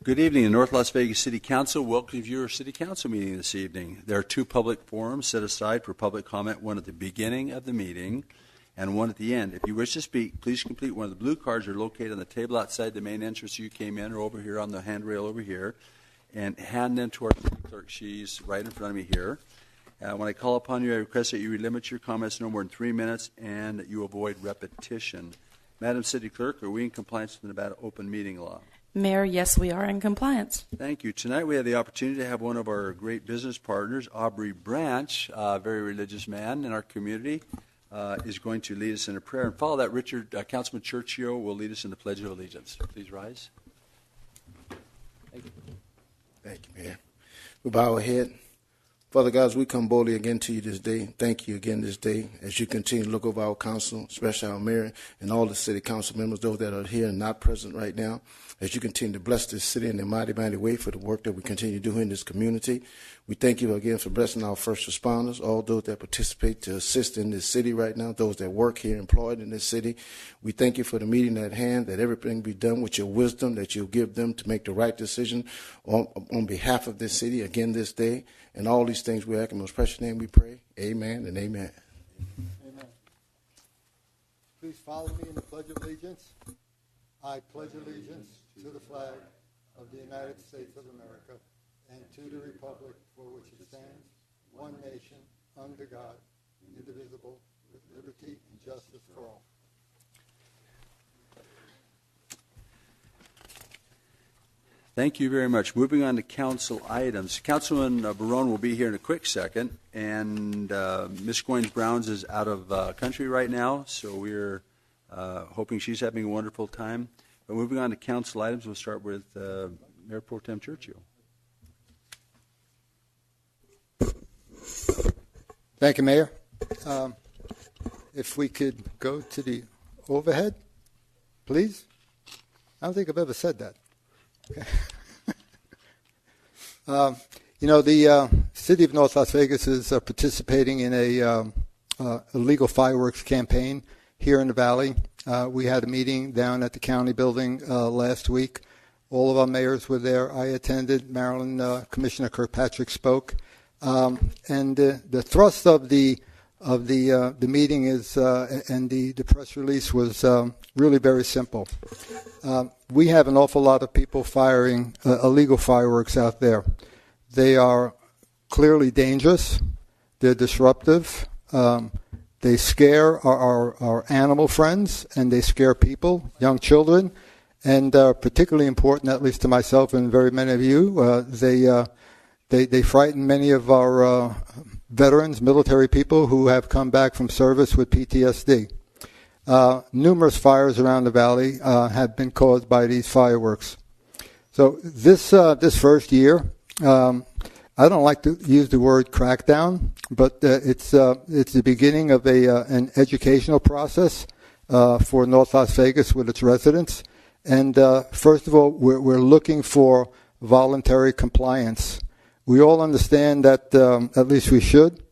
Good evening. The North Las Vegas City Council welcomes your City Council meeting this evening. There are two public forums set aside for public comment, one at the beginning of the meeting and one at the end. If you wish to speak, please complete one of the blue cards that are located on the table outside the main entrance you came in, or over here on the handrail over here, and hand them to our city clerk. She's right in front of me here. When I call upon you, I request that you limit your comments no more than 3 minutes and that you avoid repetition. Madam City Clerk, are we in compliance with the Nevada Open Meeting Law? Mayor, yes, we are in compliance. Thank you. Tonight we have the opportunity to have one of our great business partners, Aubrey Branch, a very religious man in our community, is going to lead us in a prayer. And follow that, Councilman Churchio will lead us in the Pledge of Allegiance. Please rise. Thank you. Thank you, Mayor. We bow our head. Father God, as we come boldly again to you this day, thank you again this day as you continue to look over our council, especially our mayor and all the city council members, those that are here and not present right now, as you continue to bless this city in a mighty, mighty way for the work that we continue to do in this community. We thank you again for blessing our first responders, all those that participate to assist in this city right now, those that work here employed in this city. We thank you for the meeting at hand, that everything be done with your wisdom, that you'll give them to make the right decision on behalf of this city again this day. And all these things we ask in most precious name we pray. Amen and amen. Amen. Please follow me in the Pledge of Allegiance. I pledge allegiance to the flag of the United States of America and to the republic for which it stands, one nation, under God, indivisible, with liberty and justice for all. Thank you very much. Moving on to council items. Councilman Barone will be here in a quick second, and Ms. Goins-Browns is out of country right now, so we're hoping she's having a wonderful time. But moving on to council items, we'll start with Mayor Pro Tem Churchio. Thank you, Mayor. If we could go to the overhead, please. I don't think I've ever said that. Okay. The city of North Las Vegas is participating in a illegal fireworks campaign here in the Valley. We had a meeting down at the county building last week. All of our mayors were there. I attended. Maryland Commissioner Kirkpatrick spoke. And the thrust of the meeting is and the press release was really very simple. We have an awful lot of people firing illegal fireworks out there. They are clearly dangerous. They're disruptive. They scare our animal friends, and they scare people, young children, and particularly important, at least to myself and very many of you, they frighten many of our veterans, military people who have come back from service with PTSD. Numerous fires around the valley have been caused by these fireworks. So this first year, I don't like to use the word crackdown, but it's the beginning of an educational process for North Las Vegas with its residents. And first of all, we're looking for voluntary compliance. We all understand that, at least we should,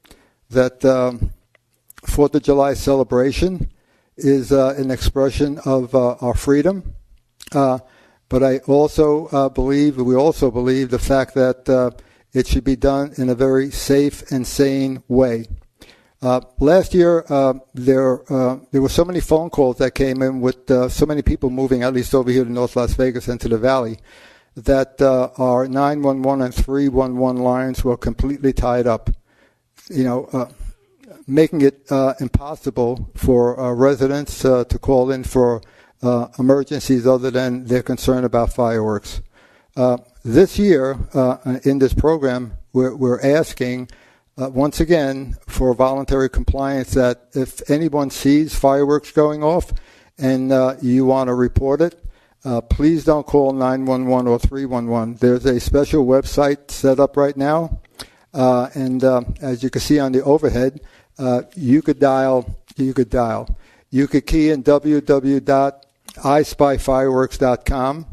that 4th of July celebration is an expression of our freedom. But I also we also believe the fact that it should be done in a very safe and sane way. Last year, there were so many phone calls that came in with so many people moving, at least over here to North Las Vegas and to the Valley, that our 911 and 311 lines were completely tied up, making it impossible for residents to call in for emergencies other than their concern about fireworks. This year, in this program, we're asking, once again, for voluntary compliance, that if anyone sees fireworks going off and you want to report it, please don't call 911 or 311. There's a special website set up right now, and as you can see on the overhead, you could key in www.ispyfireworks.com.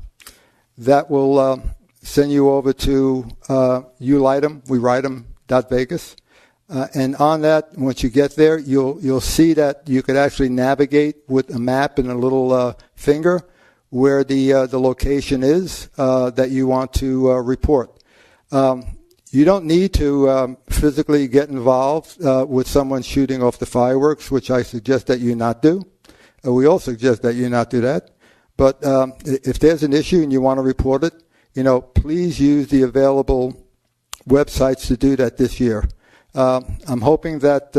That will send you over to ulightem.vegas. And on that, once you get there, you'll see that you could actually navigate with a map and a little finger where the location is that you want to report. You don't need to physically get involved with someone shooting off the fireworks, which I suggest that you not do. We all suggest that you not do that. But if there's an issue and you want to report it, please use the available websites to do that this year. I'm hoping that,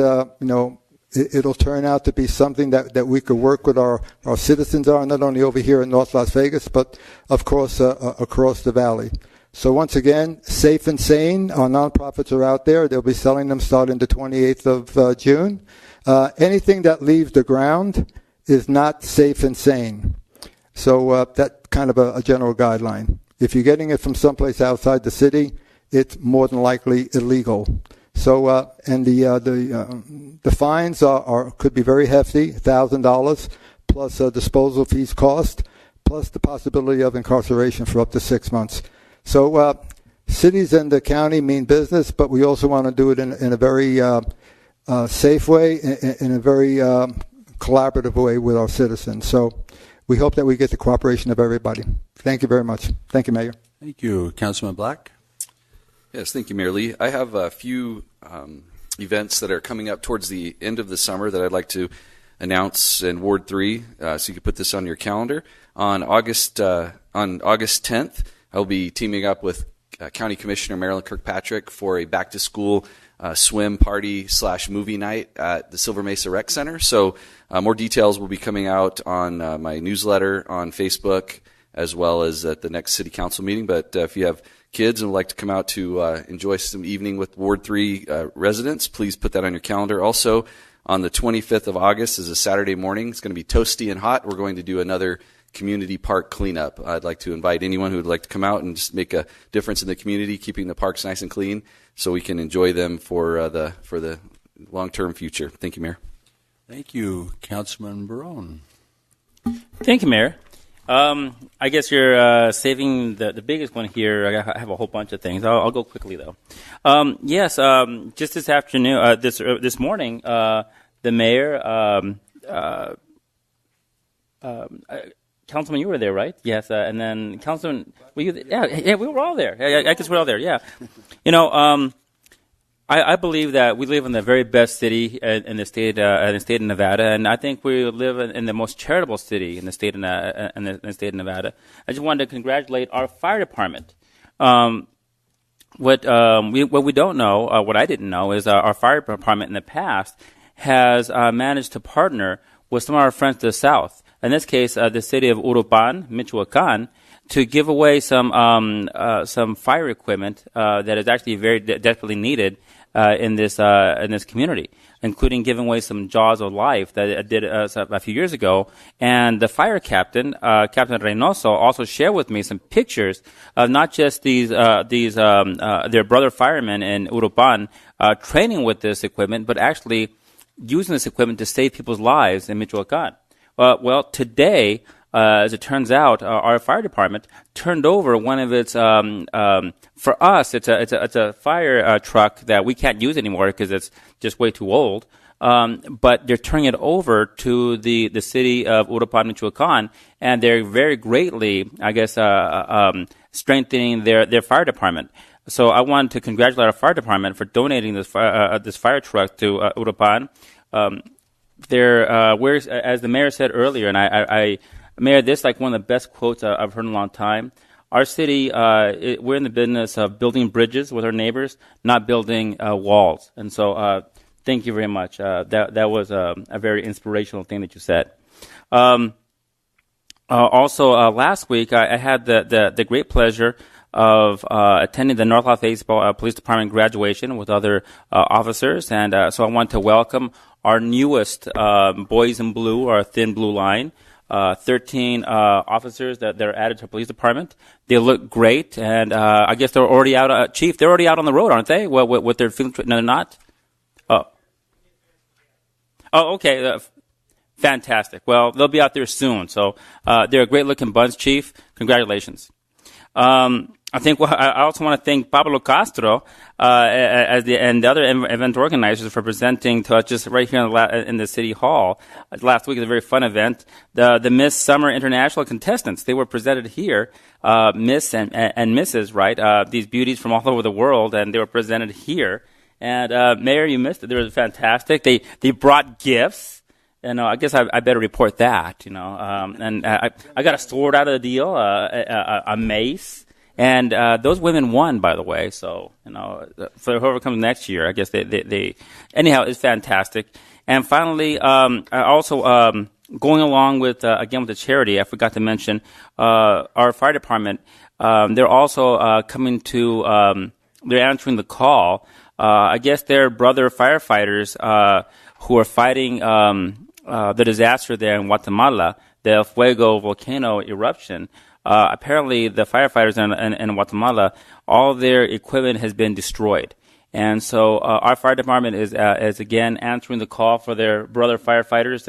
it'll turn out to be something that we could work with our citizens on, not only over here in North Las Vegas, but, of course, across the valley. So once again, Safe and Sane, our nonprofits are out there. They'll be selling them starting the 28th of June. Anything that leaves the ground is not safe and sane. So that's kind of a general guideline. If you're getting it from someplace outside the city, it's more than likely illegal. So and the fines could be very hefty, $1,000 plus disposal fees cost, plus the possibility of incarceration for up to 6 months. So cities and the county mean business, but we also want to do it in a very safe way, in a very collaborative way with our citizens. So we hope that we get the cooperation of everybody. Thank you very much. Thank you, Mayor. Thank you. Councilman Black? Yes, thank you, Mayor Lee. I have a few events that are coming up towards the end of the summer that I'd like to announce in Ward 3, so you can put this on your calendar. On August 10th, I'll be teaming up with County Commissioner Marilyn Kirkpatrick for a back-to-school swim party / movie night at the Silver Mesa Rec Center. So more details will be coming out on my newsletter on Facebook as well as at the next City Council meeting. But if you have kids and would like to come out to enjoy some evening with Ward 3 residents, please put that on your calendar. Also, on the 25th of August is a Saturday morning. It's going to be toasty and hot. We're going to do another community park cleanup. I'd like to invite anyone who would like to come out and just make a difference in the community, keeping the parks nice and clean so we can enjoy them for the long-term future. Thank you, Mayor. Thank you. Councilman Barone. Thank you, Mayor. I guess you're saving the biggest one here. I have a whole bunch of things. I'll go quickly, though. Yes, just this afternoon, this morning, the mayor, Councilman, you were there, right? Yes, and then Councilman, were you? Yeah, we were all there. I guess we're all there. Yeah, I believe that we live in the very best city in the state of Nevada, and I think we live in the most charitable city in the state of Nevada. I just wanted to congratulate our fire department. What we don't know, what I didn't know, is our fire department in the past has managed to partner with some of our friends to the south. In this case, the city of Urupan, Michoacan, to give away some fire equipment that is actually very desperately needed in this community, including giving away some Jaws of Life that I did a few years ago. And the fire captain, Captain Reynoso, also shared with me some pictures of not just their brother firemen in Urupan training with this equipment, but actually using this equipment to save people's lives in Michoacan. Well, today, as it turns out, our fire department turned over one of its. For us, it's a fire truck that we can't use anymore because it's just way too old. But they're turning it over to the city of Urupan, Michoacan, and they're very greatly, I guess, strengthening their fire department. So I wanted to congratulate our fire department for donating this fire truck to Urupan. As the mayor said earlier, and Mayor, this is like one of the best quotes I've heard in a long time. Our city, we're in the business of building bridges with our neighbors, not building walls. And so thank you very much. That was a very inspirational thing that you said. Also, last week, I had the great pleasure of attending the North Las Vegas Police Department graduation with other officers. And so I want to welcome our newest Boys in Blue, our Thin Blue Line. 13 officers that are added to the police department. They look great, and I guess they're already out. Chief, they're already out on the road, aren't they? With their field trip? No, they're not. Oh, okay. Fantastic. Well, they'll be out there soon. So they're a great-looking bunch, Chief. Congratulations. I think I also want to thank Pablo Castro and the other event organizers for presenting to us just right here in the City Hall. Last week was a very fun event. The Miss Summer International contestants, they were presented here, Miss and Mrs., right? These beauties from all over the world, and they were presented here. And Mayor, you missed it. They were fantastic. They brought gifts. And I guess I better report that, and I got a sword out of the deal, a mace. And those women won, by the way. So, for whoever comes next year, I guess they anyhow, it's fantastic. And finally, also going along with again with the charity, I forgot to mention our fire department. They're also coming to. They're answering the call. I guess they're brother firefighters who are fighting the disaster there in Guatemala, the El Fuego volcano eruption. Apparently, the firefighters in Guatemala, all their equipment has been destroyed. And so our fire department is again answering the call for their brother firefighters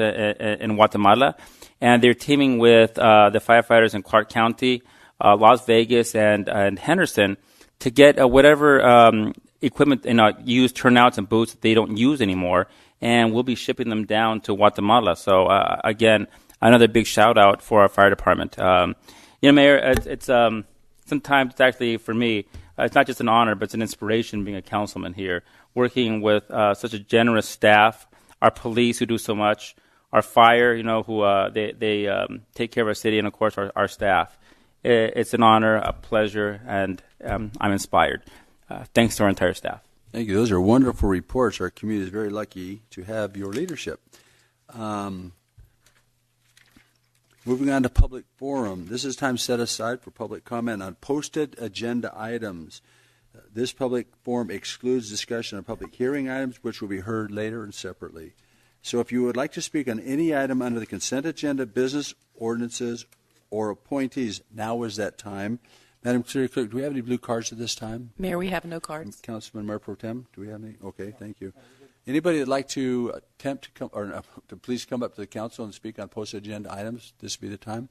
in Guatemala. And they're teaming with the firefighters in Clark County, Las Vegas, and Henderson to get whatever equipment, used turnouts and boots that they don't use anymore. And we'll be shipping them down to Guatemala. So, again, another big shout out for our fire department. Mayor, it's sometimes it's actually, for me, it's not just an honor, but it's an inspiration being a councilman here, working with such a generous staff, our police who do so much, our fire, who they take care of our city, and, of course, our staff. It's an honor, a pleasure, and I'm inspired. Thanks to our entire staff. Thank you. Those are wonderful reports. Our community is very lucky to have your leadership. Moving on to public forum. This is time set aside for public comment on posted agenda items. This public forum excludes discussion of public hearing items, which will be heard later and separately. So if you would like to speak on any item under the consent agenda, business, ordinances, or appointees, now is that time. Madam City Clerk, do we have any blue cards at this time? Mayor, we have no cards. Councilman Mayor Pro Tem, do we have any? Okay, thank you. Anybody that'd like to attempt to come, or to please come up to the council and speak on posted agenda items, this will be the time.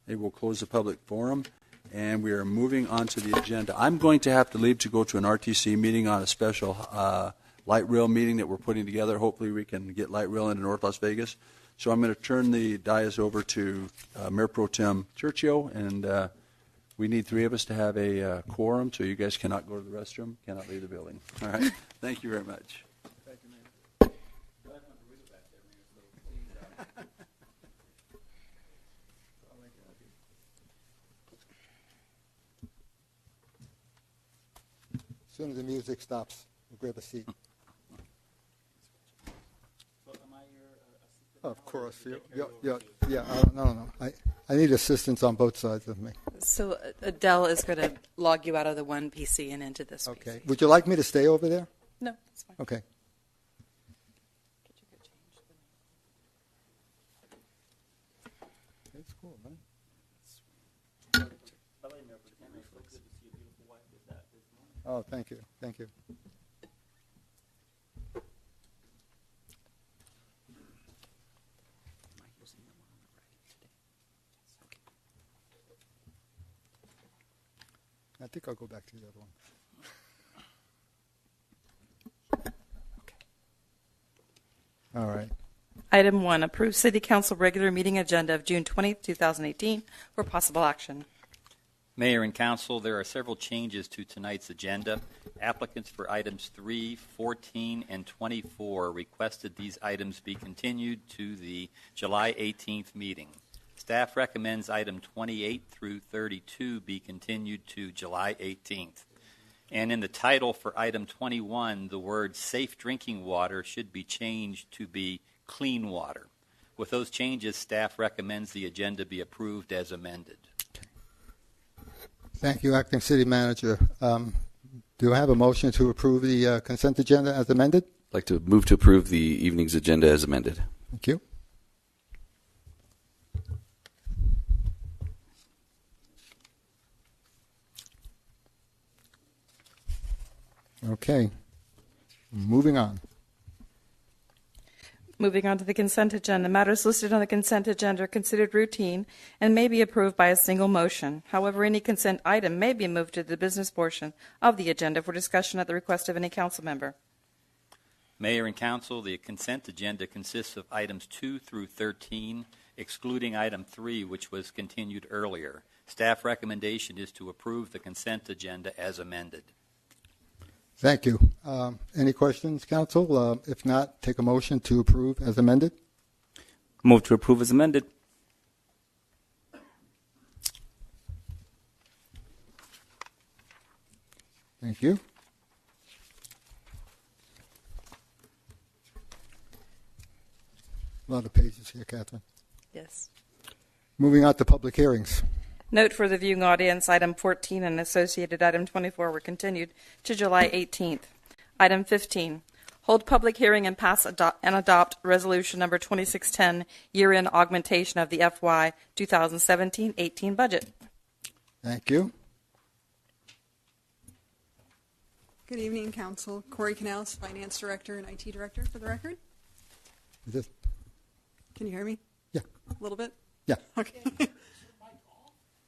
They will close the public forum, and we are moving on to the agenda. I'm going to have to leave to go to an RTC meeting on a special light rail meeting that we're putting together. Hopefully we can get light rail into North Las Vegas. So I'm going to turn the dais over to Mayor Pro Tem Churchio, and we need three of us to have a quorum, so you guys cannot go to the restroom, cannot leave the building. All right. Thank you very much. Thank you, Mayor. As soon as the music stops, we'll grab a seat. Of course. Yeah. No. I need assistance on both sides of me. So Adele is going to log you out of the one PC and into this Okay. PC. Would you like me to stay over there? No, it's fine. Okay. That's cool, man. Oh, thank you. Thank you. I think I'll go back to the other one. All right. Item 1, approve City Council regular meeting agenda of June 20th, 2018 for possible action. Mayor and Council, there are several changes to tonight's agenda. Applicants for items 3, 14, and 24 requested these items be continued to the July 18th meeting. Staff recommends item 28 through 32 be continued to July 18th. And in the title for item 21, the word safe drinking water should be changed to be clean water. With those changes, staff recommends the agenda be approved as amended. Thank you, Acting City Manager. Do I have a motion to approve the consent agenda as amended? I'd like to move to approve the evening's agenda as amended. Thank you. Okay. Moving on. Moving on to the consent agenda. Matters listed on the consent agenda are considered routine and may be approved by a single motion. However, any consent item may be moved to the business portion of the agenda for discussion at the request of any council member. Mayor and Council, the consent agenda consists of items 2 through 13, excluding item 3, which was continued earlier. Staff recommendation is to approve the consent agenda as amended. Thank you. Any questions, council? If not, take a motion to approve as amended. Move to approve as amended. Thank you. A lot of pages here, Catherine. Yes. Moving on to public hearings. Note for the viewing audience, item 14 and associated item 24 were continued to July 18th. Item 15, hold public hearing and pass and adopt resolution number 2610, year-end augmentation of the FY 2017-18 budget. Thank you. Good evening, Council. Corey Canals, Finance Director and IT Director, for the record. Is this, Can you hear me? yeah, A little bit? yeah, Okay.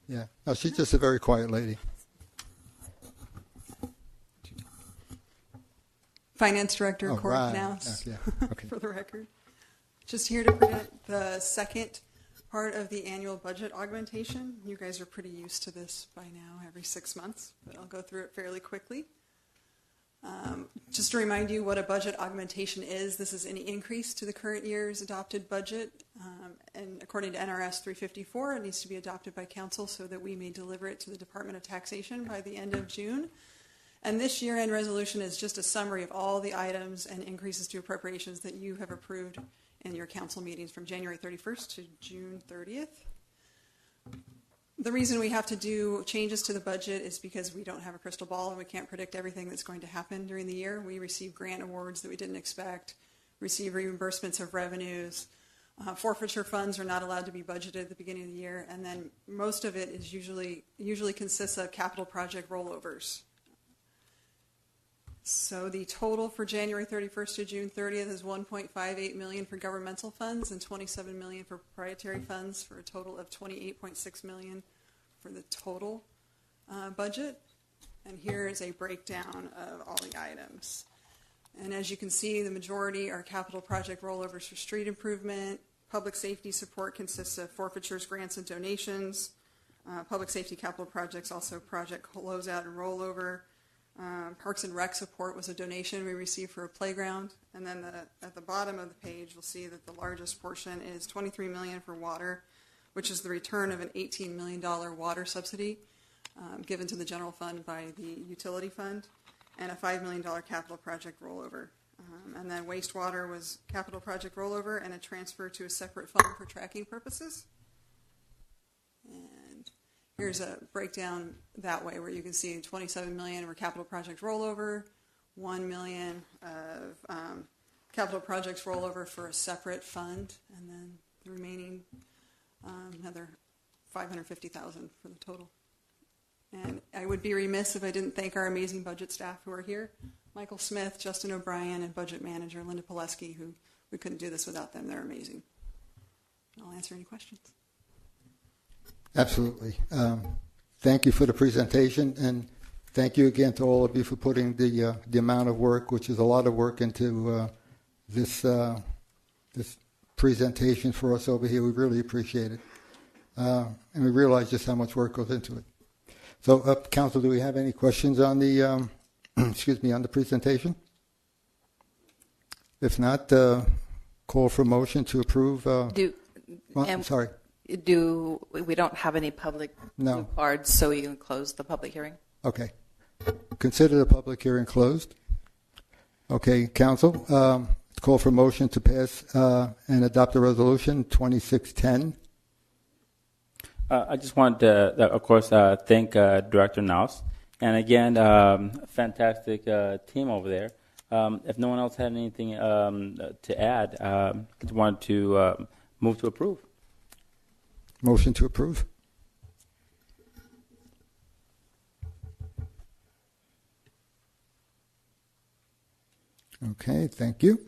yeah. No, she's just a very quiet lady. Finance Director Oh, Corey right. Canals, Yeah, okay. for the record. Just here to present the second part of the annual budget augmentation. You guys are pretty used to this by now, every 6 months, but I'll go through it fairly quickly. Just to remind you what a budget augmentation is, this is any increase to the current year's adopted budget. And according to NRS 354, it needs to be adopted by council so that we may deliver it to the Department of Taxation by the end of June. And this year-end resolution is just a summary of all the items and increases to appropriations that you have approved in your council meetings from January 31st to June 30th. The reason we have to do changes to the budget is because we don't have a crystal ball and we can't predict everything that's going to happen during the year. We receive grant awards that we didn't expect, receive reimbursements of revenues. Forfeiture funds are not allowed to be budgeted at the beginning of the year, and then most of it is usually consists of capital project rollovers. So the total for January 31st to June 30th is $1.58 million for governmental funds and $27 million for proprietary funds, for a total of $28.6 million for the total budget. And here is a breakdown of all the items. And as you can see, the majority are capital project rollovers for street improvement. Public safety support consists of forfeitures, grants, and donations. Public safety capital projects, also project closeout and rollover. Parks and Rec support was a donation we received for a playground. And then at the bottom of the page, you'll see that the largest portion is $23 million for water, which is the return of an $18 million water subsidy given to the general fund by the utility fund, and a $5 million capital project rollover. And then wastewater was capital project rollover and a transfer to a separate fund for tracking purposes. And here's a breakdown that way where you can see $27 million were capital project rollover, $1 million of capital projects rollover for a separate fund, and then the remaining another $550,000 for the total. And I would be remiss if I didn't thank our amazing budget staff who are here. Michael Smith, Justin O'Brien, and budget manager Linda Pileski, who we couldn't do this without them. They're amazing. I'll answer any questions. Absolutely. Thank you for the presentation, and thank you again to all of you for putting the amount of work, which is a lot of work, into this presentation for us over here. We really appreciate it, and we realize just how much work goes into it. So, Council, do we have any questions on the excuse me, on the presentation? If not, call for motion to approve. Sorry. We don't have any public No. cards, so you can close the public hearing. Okay. Consider the public hearing closed. Okay, Council, call for motion to pass and adopt the resolution 2610. I just wanted to, of course, thank Director Naus. And again, fantastic team over there. If no one else had anything to add, I just wanted to move to approve. Motion to approve. Okay, thank you.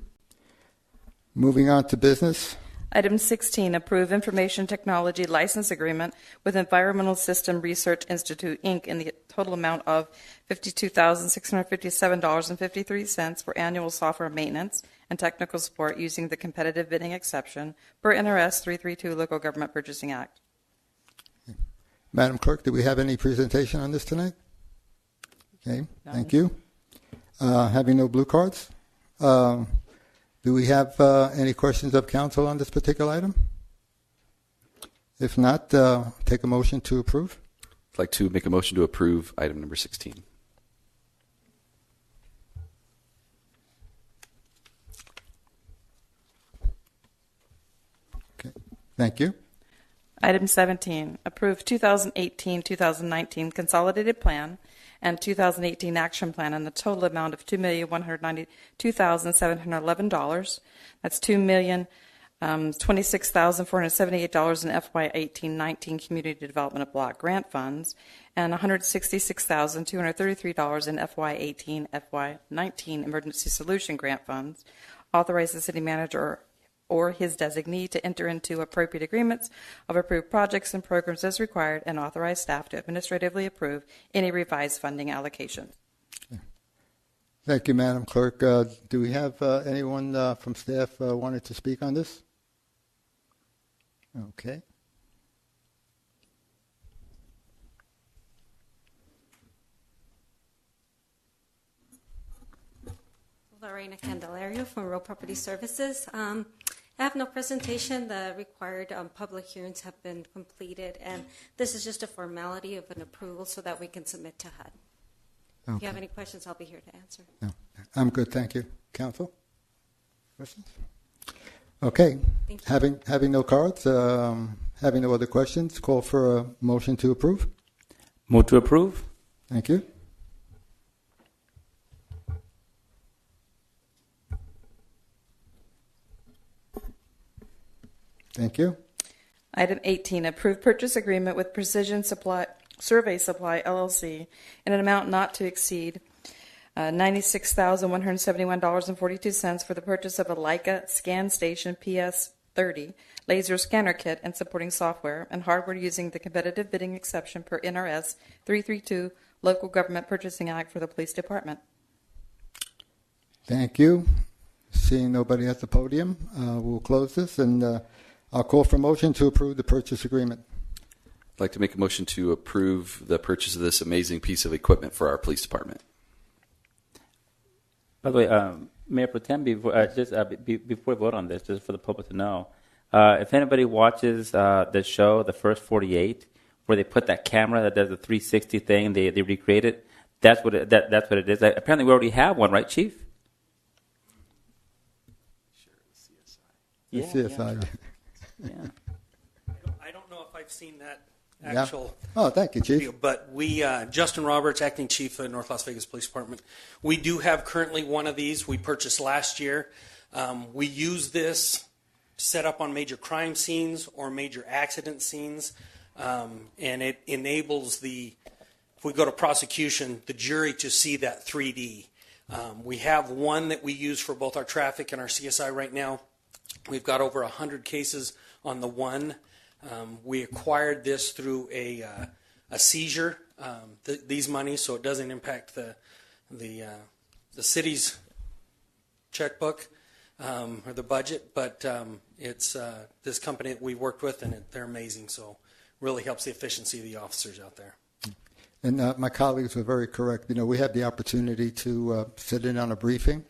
Moving on to business. Item 16, approve information technology license agreement with Environmental System Research Institute, Inc. in the total amount of $52,657.53 for annual software maintenance and technical support using the competitive bidding exception per NRS 332 Local Government Purchasing Act. Madam Clerk, do we have any presentation on this tonight? Okay, thank you. Having no blue cards, do we have any questions of council on this particular item? If not, take a motion to approve. I'd like to make a motion to approve item number 16. Okay, thank you. Item 17, approve 2018-2019 consolidated plan and 2018 action plan in the total amount of $2,192,711. That's $2,026,478 in FY 18-19 Community Development Block Grant Funds and $166,233 in FY 18-FY 19 Emergency Solution Grant Funds. Authorize the city manager or his designee to enter into appropriate agreements of approved projects and programs as required, and authorize staff to administratively approve any revised funding allocation. Thank you, Madam Clerk. Do we have anyone from staff wanted to speak on this? Okay. Lorena Candelario from Real Property Services. I have no presentation. The required public hearings have been completed, and this is just a formality of an approval so that we can submit to HUD. Okay. If you have any questions, I'll be here to answer. No, I'm good, thank you. Council? Questions? Okay. Thank you. Having no cards, having no other questions, call for a motion to approve. Move to approve. Thank you. Thank you. Item 18, approve purchase agreement with Precision Survey Supply, LLC, in an amount not to exceed $96,171.42 for the purchase of a Leica Scan Station PS30 laser scanner kit and supporting software and hardware using the competitive bidding exception per NRS 332 Local Government Purchasing Act for the Police Department. Thank you. Seeing nobody at the podium, we'll close this, and I'll call for motion to approve the purchase agreement. I'd like to make a motion to approve the purchase of this amazing piece of equipment for our police department. By the way, Mayor Pro Tem, before we vote on this, just for the public to know, if anybody watches the show, The First 48, where they put that camera that does the 360 thing, they recreate it, that's what it is. Apparently we already have one, right, Chief? CSI. Yeah. I don't know if I've seen that actual. Yeah. Oh, thank you, Chief. Video, but we, Justin Roberts, acting chief of North Las Vegas Police Department, we do have currently one of these. We purchased last year. We use this to set up on major crime scenes or major accident scenes, and it enables if we go to prosecution, the jury to see that 3D. We have one that we use for both our traffic and our CSI right now. We've got over 100 cases on the one. We acquired this through a seizure, these monies, so it doesn't impact the city's checkbook or the budget, but it's this company that we worked with, and they're amazing, so really helps the efficiency of the officers out there. And my colleagues were very correct. You know, we had the opportunity to sit in on a briefing,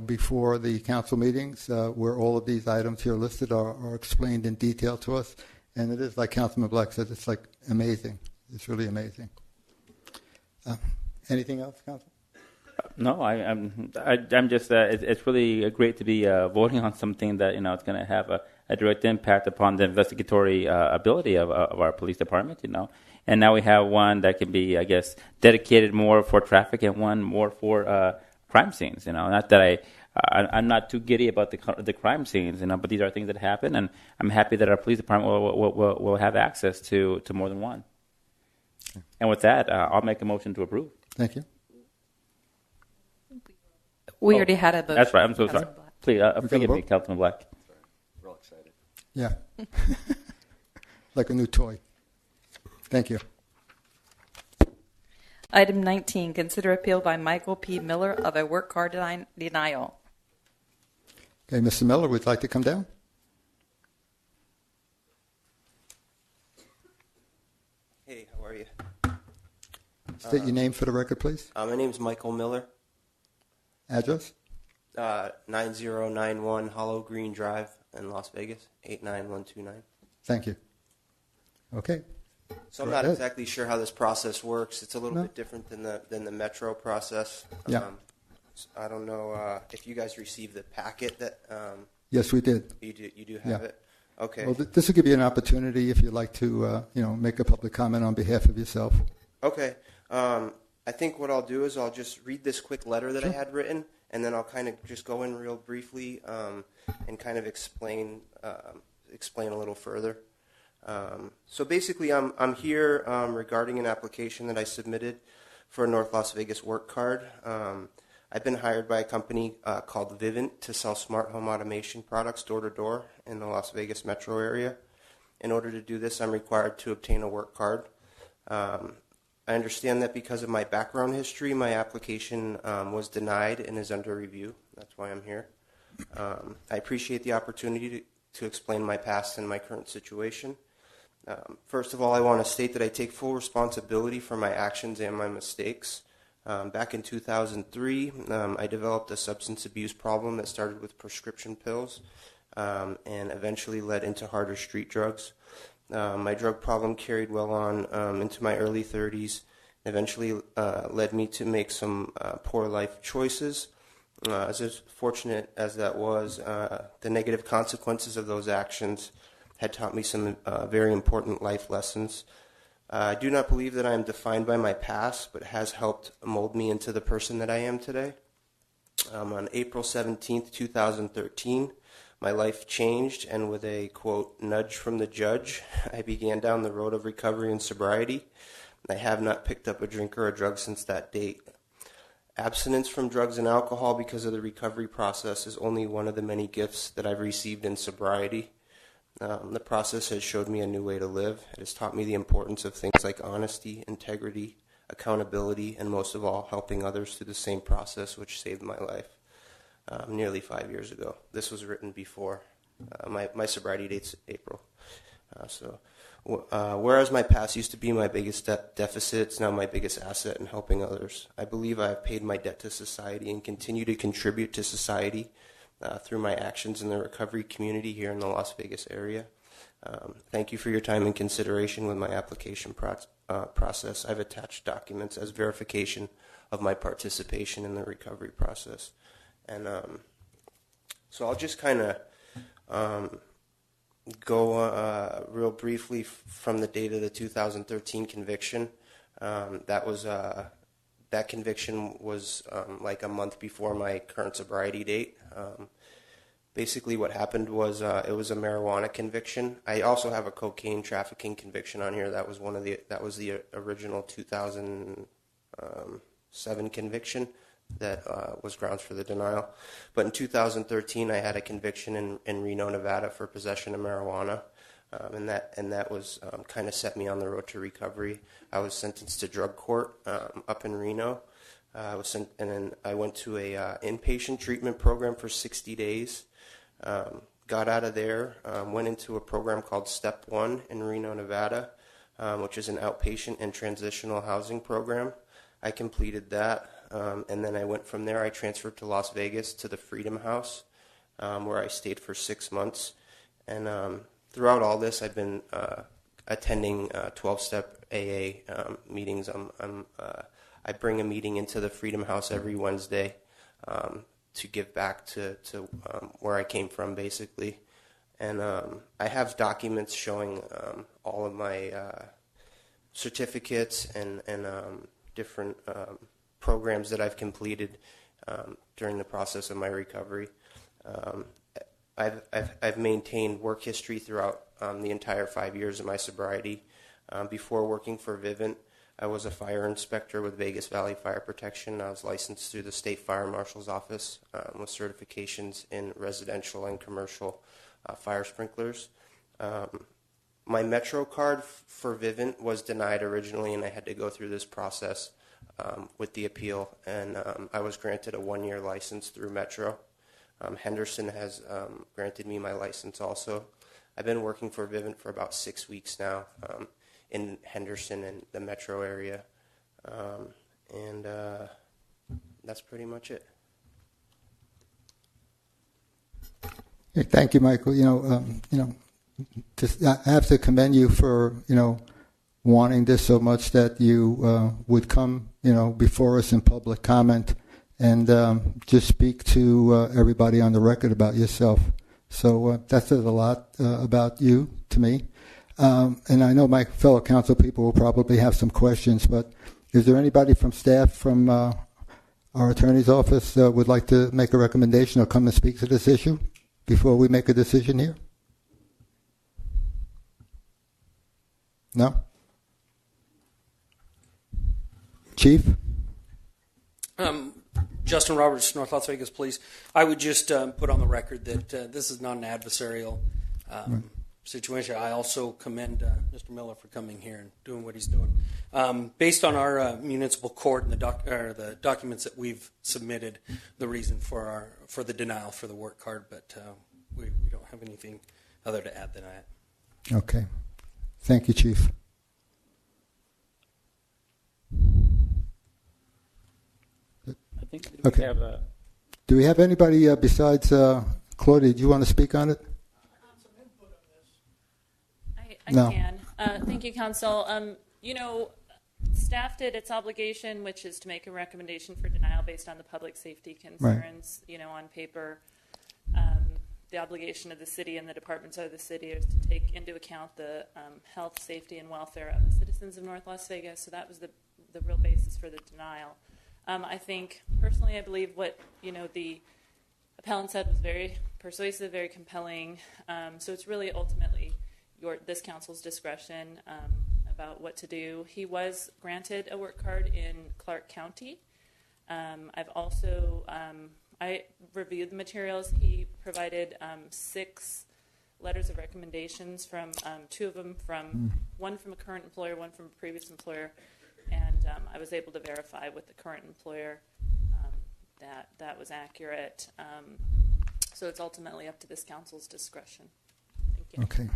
before the council meetings, where all of these items here listed are explained in detail to us. And it is, like Councilman Black said, it's like amazing. It's really amazing. Anything else, Council? No, I'm just. It's really great to be voting on something that it's going to have a direct impact upon the investigatory ability of our police department. And now we have one that can be, I guess, dedicated more for traffic and one more for crime scenes. Not that I'm not too giddy about the crime scenes. But these are things that happen, and I'm happy that our police department will have access to more than one. And with that, I'll make a motion to approve. Thank you. We already had a vote. That's right. I'm so sorry. Please, got a forgive me, vote? Councilman Black. We're all excited. Yeah. Like a new toy. Thank you. Item 19, consider appeal by Michael P. Miller of a work card denial. Okay, Mr. Miller, would you like to come down? Hey, how are you? State your name for the record, please. My name's Michael Miller, Address? 9091 Hollow Green Drive in Las Vegas, 89129. Thank you. Okay. So I'm Go not ahead. exactly sure how this process works. It's a little No. bit different than the Metro process. Yeah. I don't know if you guys received the packet that Yes, we did. you do have Yeah. it. Okay. Well, this will give you an opportunity if you'd like to, make a public comment on behalf of yourself. Okay. I think what I'll do is I'll just read this quick letter that I had written, and then I'll kind of just go in real briefly and kind of explain a little further. So basically, I'm here regarding an application that I submitted for a North Las Vegas work card. I've been hired by a company called Vivint to sell smart home automation products door to door in the Las Vegas metro area. In order to do this, I'm required to obtain a work card. I understand that because of my background history, my application was denied and is under review. That's why I'm here. I appreciate the opportunity to explain my past and my current situation. First of all, I want to state that I take full responsibility for my actions and my mistakes. Back in 2003, I developed a substance abuse problem that started with prescription pills and eventually led into harder street drugs. My drug problem carried well on into my early 30s and eventually led me to make some poor life choices. As fortunate as that was, the negative consequences of those actions had taught me some very important life lessons. I do not believe that I am defined by my past, but has helped mold me into the person that I am today. On April 17th, 2013, my life changed, and with a, quote, nudge from the judge, I began down the road of recovery and sobriety. I have not picked up a drink or a drug since that date. Abstinence from drugs and alcohol because of the recovery process is only one of the many gifts that I've received in sobriety. The process has showed me a new way to live. It has taught me the importance of things like honesty, integrity, accountability, and most of all, helping others through the same process which saved my life nearly 5 years ago. This was written before. My sobriety date's April. Whereas my past used to be my biggest deficit, it's now my biggest asset in helping others. I believe I have paid my debt to society and continue to contribute to society through my actions in the recovery community here in the Las Vegas area. Thank you for your time and consideration with my application process. I've attached documents as verification of my participation in the recovery process. And so I'll just kind of go real briefly from the date of the 2013 conviction. That conviction was like a month before my current sobriety date. Basically what happened was it was a marijuana conviction. I also have a cocaine trafficking conviction on here. That was the original 2007 conviction that was grounds for the denial. But in 2013 I had a conviction in Reno, Nevada for possession of marijuana. And that was kind of set me on the road to recovery. I was sentenced to drug court up in Reno. And then I went to a inpatient treatment program for 60 days. Got out of there, went into a program called Step 1 in Reno, Nevada, which is an outpatient and transitional housing program. I completed that, and then I went from there. I transferred to Las Vegas to the Freedom House, where I stayed for 6 months. And throughout all this, I've been attending 12-step AA meetings. I bring a meeting into the Freedom House every Wednesday to give back to where I came from, basically. And I have documents showing all of my certificates and different programs that I've completed during the process of my recovery. I've maintained work history throughout the entire 5 years of my sobriety. Before working for Vivint, I was a fire inspector with Vegas Valley Fire Protection. I was licensed through the State Fire Marshal's Office with certifications in residential and commercial fire sprinklers. My Metro card for Vivint was denied originally, and I had to go through this process with the appeal, and I was granted a 1-year license through Metro. Henderson has granted me my license also. I've been working for Vivint for about 6 weeks now in Henderson and the Metro area, and that's pretty much it. Hey, thank you, Michael. Just I have to commend you for wanting this so much that you would come before us in public comment and just speak to everybody on the record about yourself. So that says a lot about you to me. And I know my fellow council people will probably have some questions, but is there anybody from staff from our attorney's office would like to make a recommendation or come and speak to this issue before we make a decision here? No? Chief? Justin Roberts, North Las Vegas Police. I would just put on the record that this is not an adversarial situation. I also commend Mr. Miller for coming here and doing what he's doing. Based on our municipal court and the documents that we've submitted, the reason for the denial for the work card, but we don't have anything other to add than that. Okay. Thank you, Chief. I think Okay. Do we have anybody besides Claudia? Do you want to speak on it? I No. can. Thank you, Council. Staff did its obligation, which is to make a recommendation for denial based on the public safety concerns. On paper, the obligation of the city and the departments of the city is to take into account the health, safety, and welfare of the citizens of North Las Vegas. So that was the real basis for the denial. I think, personally, I believe what, the appellant said was very persuasive, very compelling. So it's really ultimately this council's discretion about what to do. He was granted a work card in Clark County. I've also, I reviewed the materials. He provided 6 letters of recommendations from 2 of them one from a current employer, one from a previous employer. And I was able to verify with the current employer that was accurate. So it's ultimately up to this council's discretion. Thank you. Okay.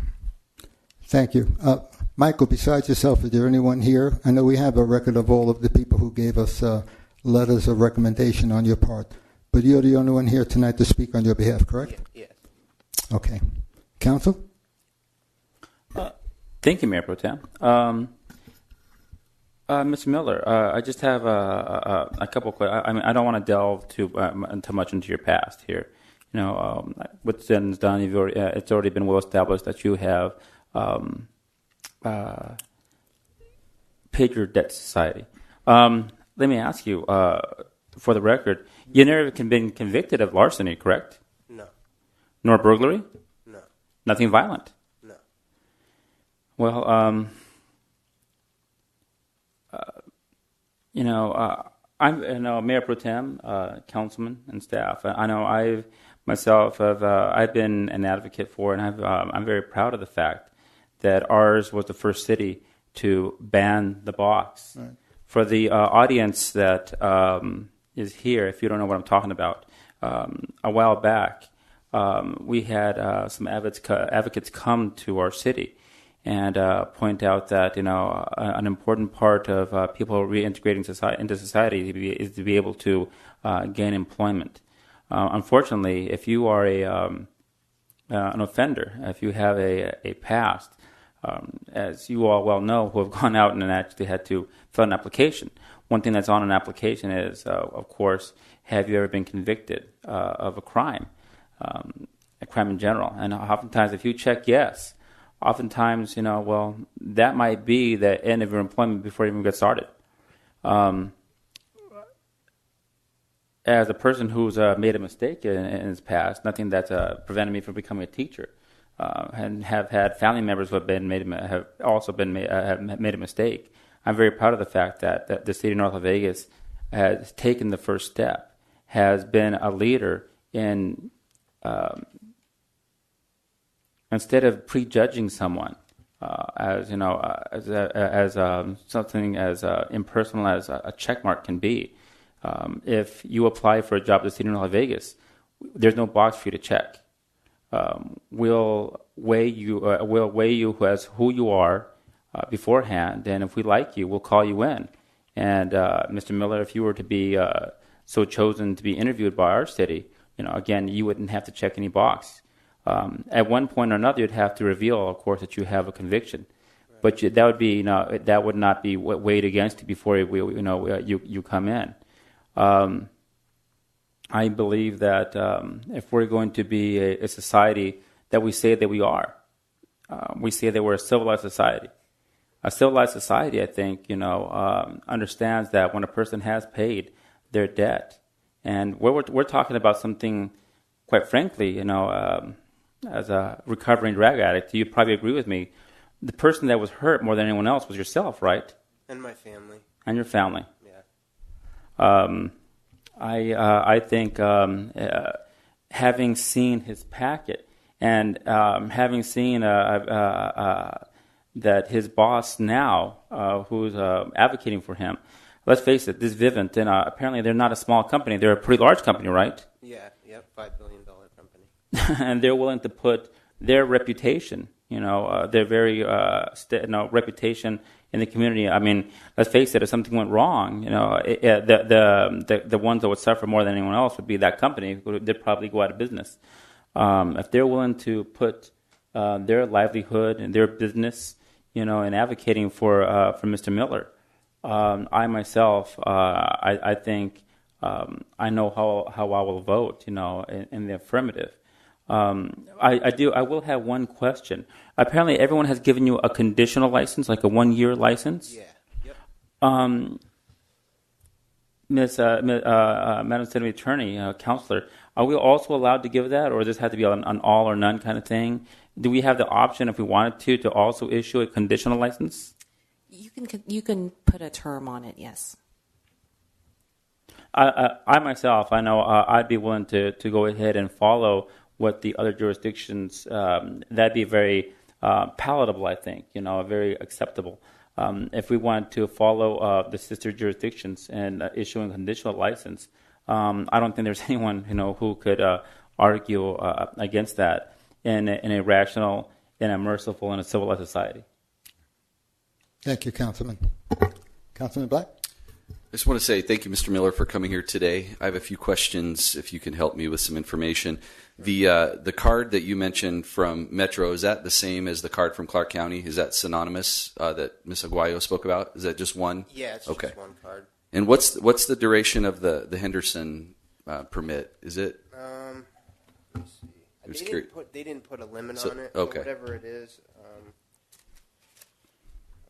Thank you. Michael, besides yourself, is there anyone here? I know we have a record of all of the people who gave us letters of recommendation on your part, but you're the only one here tonight to speak on your behalf, correct? Yes. Okay. Council? Thank you, Mayor Pro Tem. Mr. Miller, I just have a couple of questions. I mean, I don't want to delve too much into your past here. What's been done, it's already been well established that you have paid your debt to society. Let me ask you, for the record, you never been convicted of larceny, correct? No. Nor burglary? No. Nothing violent? No. Well, I'm Mayor Pro Tem, councilman, and staff. I know I've been an advocate for, and I'm very proud of the fact that ours was the first city to ban the box. Right. For the audience that is here, if you don't know what I'm talking about, a while back we had some advocates come to our city and point out that an important part of people reintegrating into society is to be able to gain employment. Unfortunately, if you are an offender, if you have a past, as you all well know, who have gone out and actually had to fill an application, one thing that's on an application is, of course, have you ever been convicted of a crime in general? And oftentimes, if you check yes, oftentimes, that might be the end of your employment before you even get started. As a person who's made a mistake in his past, nothing that's prevented me from becoming a teacher, and have had family members who have made a mistake. I'm very proud of the fact that the city of North Las Vegas has taken the first step, has been a leader in instead of prejudging someone as something as impersonal as a check mark can be. If you apply for a job at the city of North Las Vegas, there's no box for you to check. We'll weigh you as who you are beforehand, and if we like you, we'll call you in. And Mr. Miller, if you were to be so chosen to be interviewed by our city, again, you wouldn't have to check any box. At one point or another, you'd have to reveal, of course, that you have a conviction, but that would be that would not be weighed against you before you come in. I believe that if we're going to be a society that we say that we are, we say that we're a civilized society. A civilized society, I think, understands that when a person has paid their debt, and we're talking about something, quite frankly, as a recovering drug addict, you probably agree with me. The person that was hurt more than anyone else was yourself, right? And my family. And your family. Yeah. I think having seen his packet and having seen that his boss now, who's advocating for him, let's face it, this Vivint, and apparently they're not a small company. They're a pretty large company, right? Yeah, yep, $5 billion company. And they're willing to put their reputation, their very reputation in the community. I mean, let's face it, if something went wrong, the ones that would suffer more than anyone else would be that company. They'd probably go out of business. If they're willing to put their livelihood and their business, in advocating for Mr. Miller, I myself, I think I know how I will vote, in the affirmative. I will have one question. Apparently, everyone has given you a conditional license, like a 1-year license. Yeah. Yep. Madam City Attorney, Counselor, are we also allowed to give that, or does this have to be an all or none kind of thing? Do we have the option, if we wanted to also issue a conditional license? You can put a term on it, yes. I myself, I know I'd be willing to go ahead and follow what the other jurisdictions, that'd be very palatable, I think, very acceptable. If we wanted to follow the sister jurisdictions and issuing a conditional license, I don't think there's anyone, who could argue against that in a rational, in a merciful, and a civilized society. Thank you, Councilman. Councilman Black? I just want to say thank you, Mr. Miller, for coming here today. I have a few questions, if you can help me with some information. The card that you mentioned from Metro, is that the same as the card from Clark County? Is that synonymous that Ms. Aguayo spoke about? Is that just one? Yeah, it's okay. Just one card. And what's the duration of the Henderson permit? Is it? Let me see. They didn't put a limit on it. Okay. So whatever it is,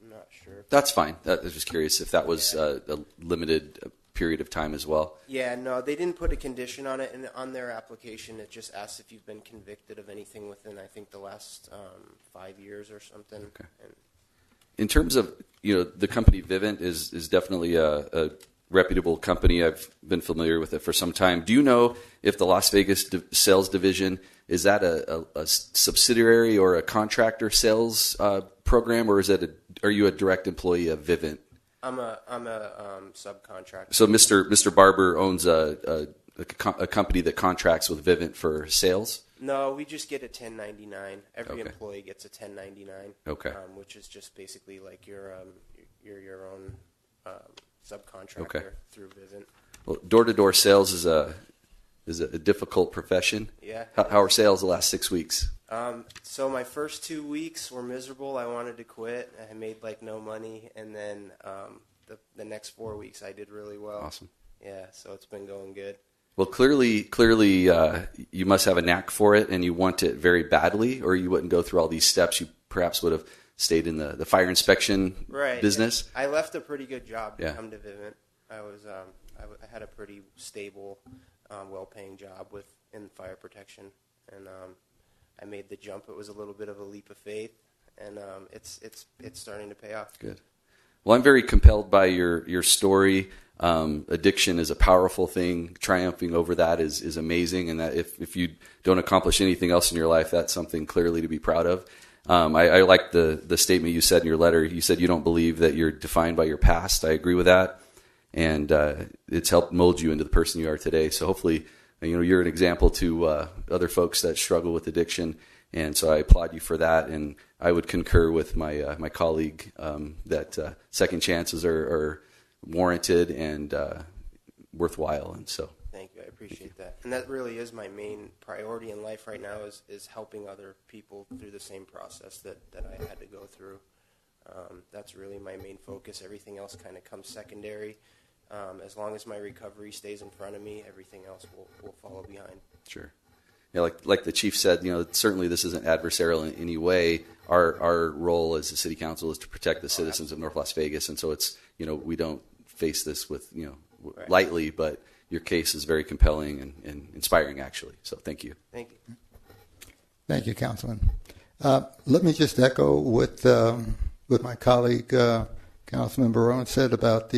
I'm not sure. That's fine. I was just curious if that was a limited period of time as well. Yeah, no, they didn't put a condition on it, and on their application, it just asks if you've been convicted of anything within, I think, the last 5 years or something. Okay. In terms of, the company Vivint is definitely a reputable company. I've been familiar with it for some time. Do you know if the Las Vegas sales division, is that a subsidiary or a contractor sales program, or are you a direct employee of Vivint? I'm a subcontractor. So Mr. Barber owns a company that contracts with Vivint for sales? No, we just get a 1099. Every employee gets a 1099. Okay. Which is just basically like you're your own subcontractor through Vivint. Well, door-to-door sales is a difficult profession. Yeah. How are sales the last 6 weeks? So my first 2 weeks were miserable. I wanted to quit. I made no money, and then the next 4 weeks I did really well. Awesome. Yeah, so it's been going good. Well, clearly, you must have a knack for it, and you want it very badly, or you wouldn't go through all these steps. You perhaps would have stayed in the fire inspection business. Yeah. I left a pretty good job to come to Vivint. I was I had a pretty stable, well-paying job in fire protection, and I made the jump. It was a little bit of a leap of faith, and it's starting to pay off. Good. Well, I'm very compelled by your story. Addiction is a powerful thing. Triumphing over that is amazing, and that if you don't accomplish anything else in your life, that's something clearly to be proud of. I like the statement you said in your letter. You said you don't believe that you're defined by your past. I agree with that, and it's helped mold you into the person you are today. So hopefully, you're an example to other folks that struggle with addiction, and so I applaud you for that. And I would concur with my colleague that second chances are warranted and worthwhile, and so. Thank you. I appreciate that. And that really is my main priority in life right now is helping other people through the same process that I had to go through. That's really my main focus. Everything else kind of comes secondary. As long as my recovery stays in front of me, everything else will follow behind. Sure. Yeah, like the chief said, certainly this isn't adversarial in any way. Our role as the city council is to protect the citizens of North Las Vegas, and so it's we don't face this with Right. lightly, but your case is very compelling and inspiring, actually. So thank you. Thank you. Thank you, Councilman. Let me just echo what my colleague, Councilman Barone, said about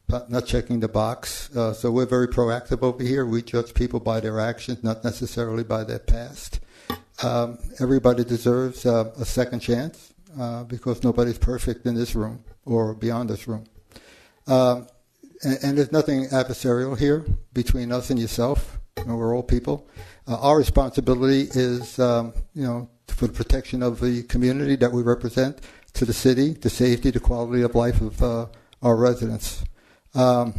about not checking the box. So we're very proactive over here. We judge people by their actions, not necessarily by their past. Everybody deserves a second chance because nobody's perfect in this room or beyond this room. And there's nothing adversarial here between us and yourself. We're all people. Our responsibility is, for the protection of the community that we represent, to the city, the safety, the quality of life of our residents. I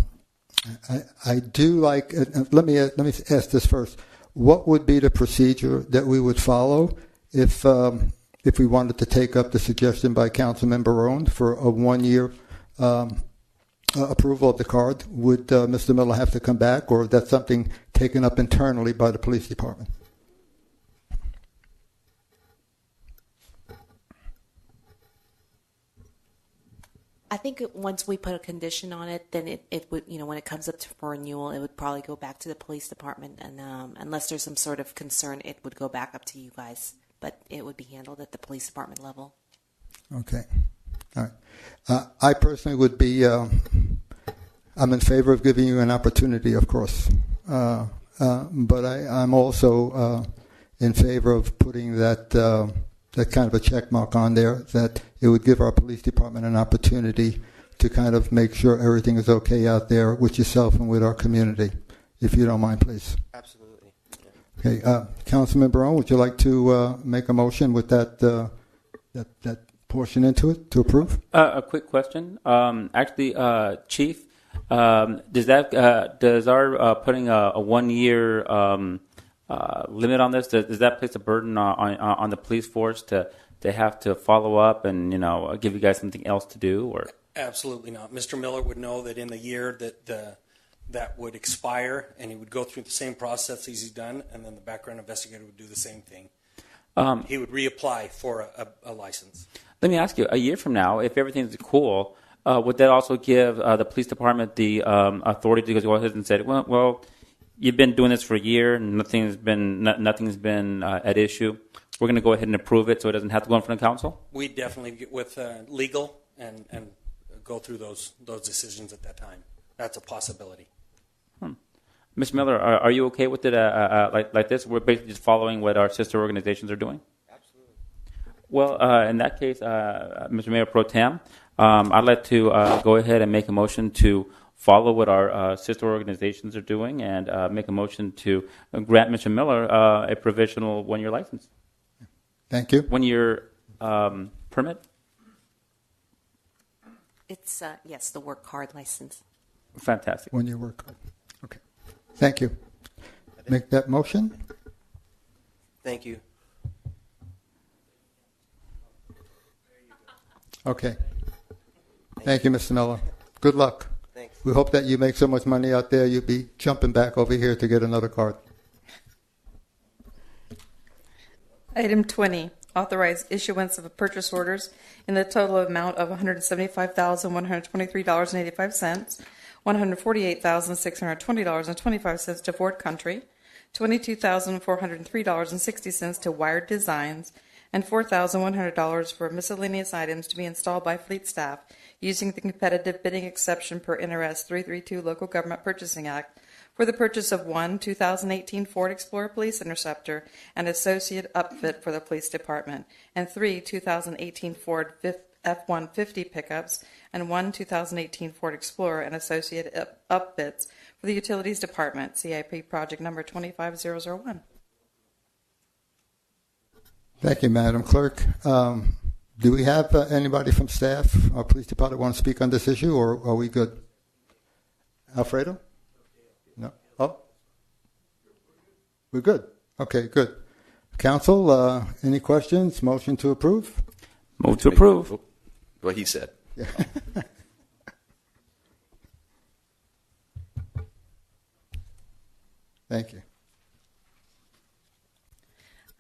do like. Let me ask this first. What would be the procedure that we would follow if we wanted to take up the suggestion by Councilman Barone for a 1-year approval of the card? Would Mr. Miller have to come back, or is that something taken up internally by the police department? I think once we put a condition on it, then it would, when it comes up for renewal, it would probably go back to the police department. And unless there's some sort of concern, it would go back up to you guys. But it would be handled at the police department level. Okay. All right. I personally would be, I'm in favor of giving you an opportunity, of course. But I'm also in favor of putting that kind of a check mark on there, that it would give our police department an opportunity to kind of make sure everything is okay out there with yourself and with our community, if you don't mind, please. Absolutely. Okay. Councilman Barone, would you like to make a motion with that portion into it to approve? A quick question. Actually, Chief, does our putting a 1-year limit on this, does that place a burden on the police force to have to follow up and give you guys something else to do? Or Absolutely not. Mr. Miller would know that in the year that would expire, and he would go through the same process as he's done, and then the background investigator would do the same thing. He would reapply for a license. Let me ask you, a year from now, if everything's cool, would that also give the police department the authority to go ahead and say, well, you've been doing this for a year, and nothing's been at issue. We're going to go ahead and approve it so it doesn't have to go in front of council? We definitely get with legal and go through those decisions at that time. That's a possibility. Ms. Miller, are you okay with it like this? We're basically just following what our sister organizations are doing? Absolutely. Well, in that case, Mr. Mayor Pro Tem, I'd like to go ahead and make a motion to follow what our sister organizations are doing and make a motion to grant Mr. Miller a provisional 1-year license. Thank you. 1-year permit? It's, yes, the work card license. Fantastic. 1-year work card. Okay. Thank you. Make that motion. Thank you. Okay. Thank you, Mr. Miller. Good luck. Thanks. We hope that you make so much money out there, you'll be jumping back over here to get another card. Item 20, authorize issuance of purchase orders in the total amount of $175,123.85, $148,620.25 to Ford Country, $22,403.60 to Wired Designs, and $4,100 for miscellaneous items to be installed by fleet staff using the competitive bidding exception per NRS 332 Local Government Purchasing Act for the purchase of one 2018 Ford Explorer Police Interceptor and associate upfit for the police department, and three 2018 Ford F-150 pickups and one 2018 Ford Explorer and associate upfits for the Utilities Department, CIP project number 25001. Thank you, Madam Clerk. Do we have anybody from staff or police department want to speak on this issue, or are we good? Alfredo? No? Oh? We're good. Okay, good. Council, any questions? Motion to approve? Move to approve. What he said. Yeah. Thank you.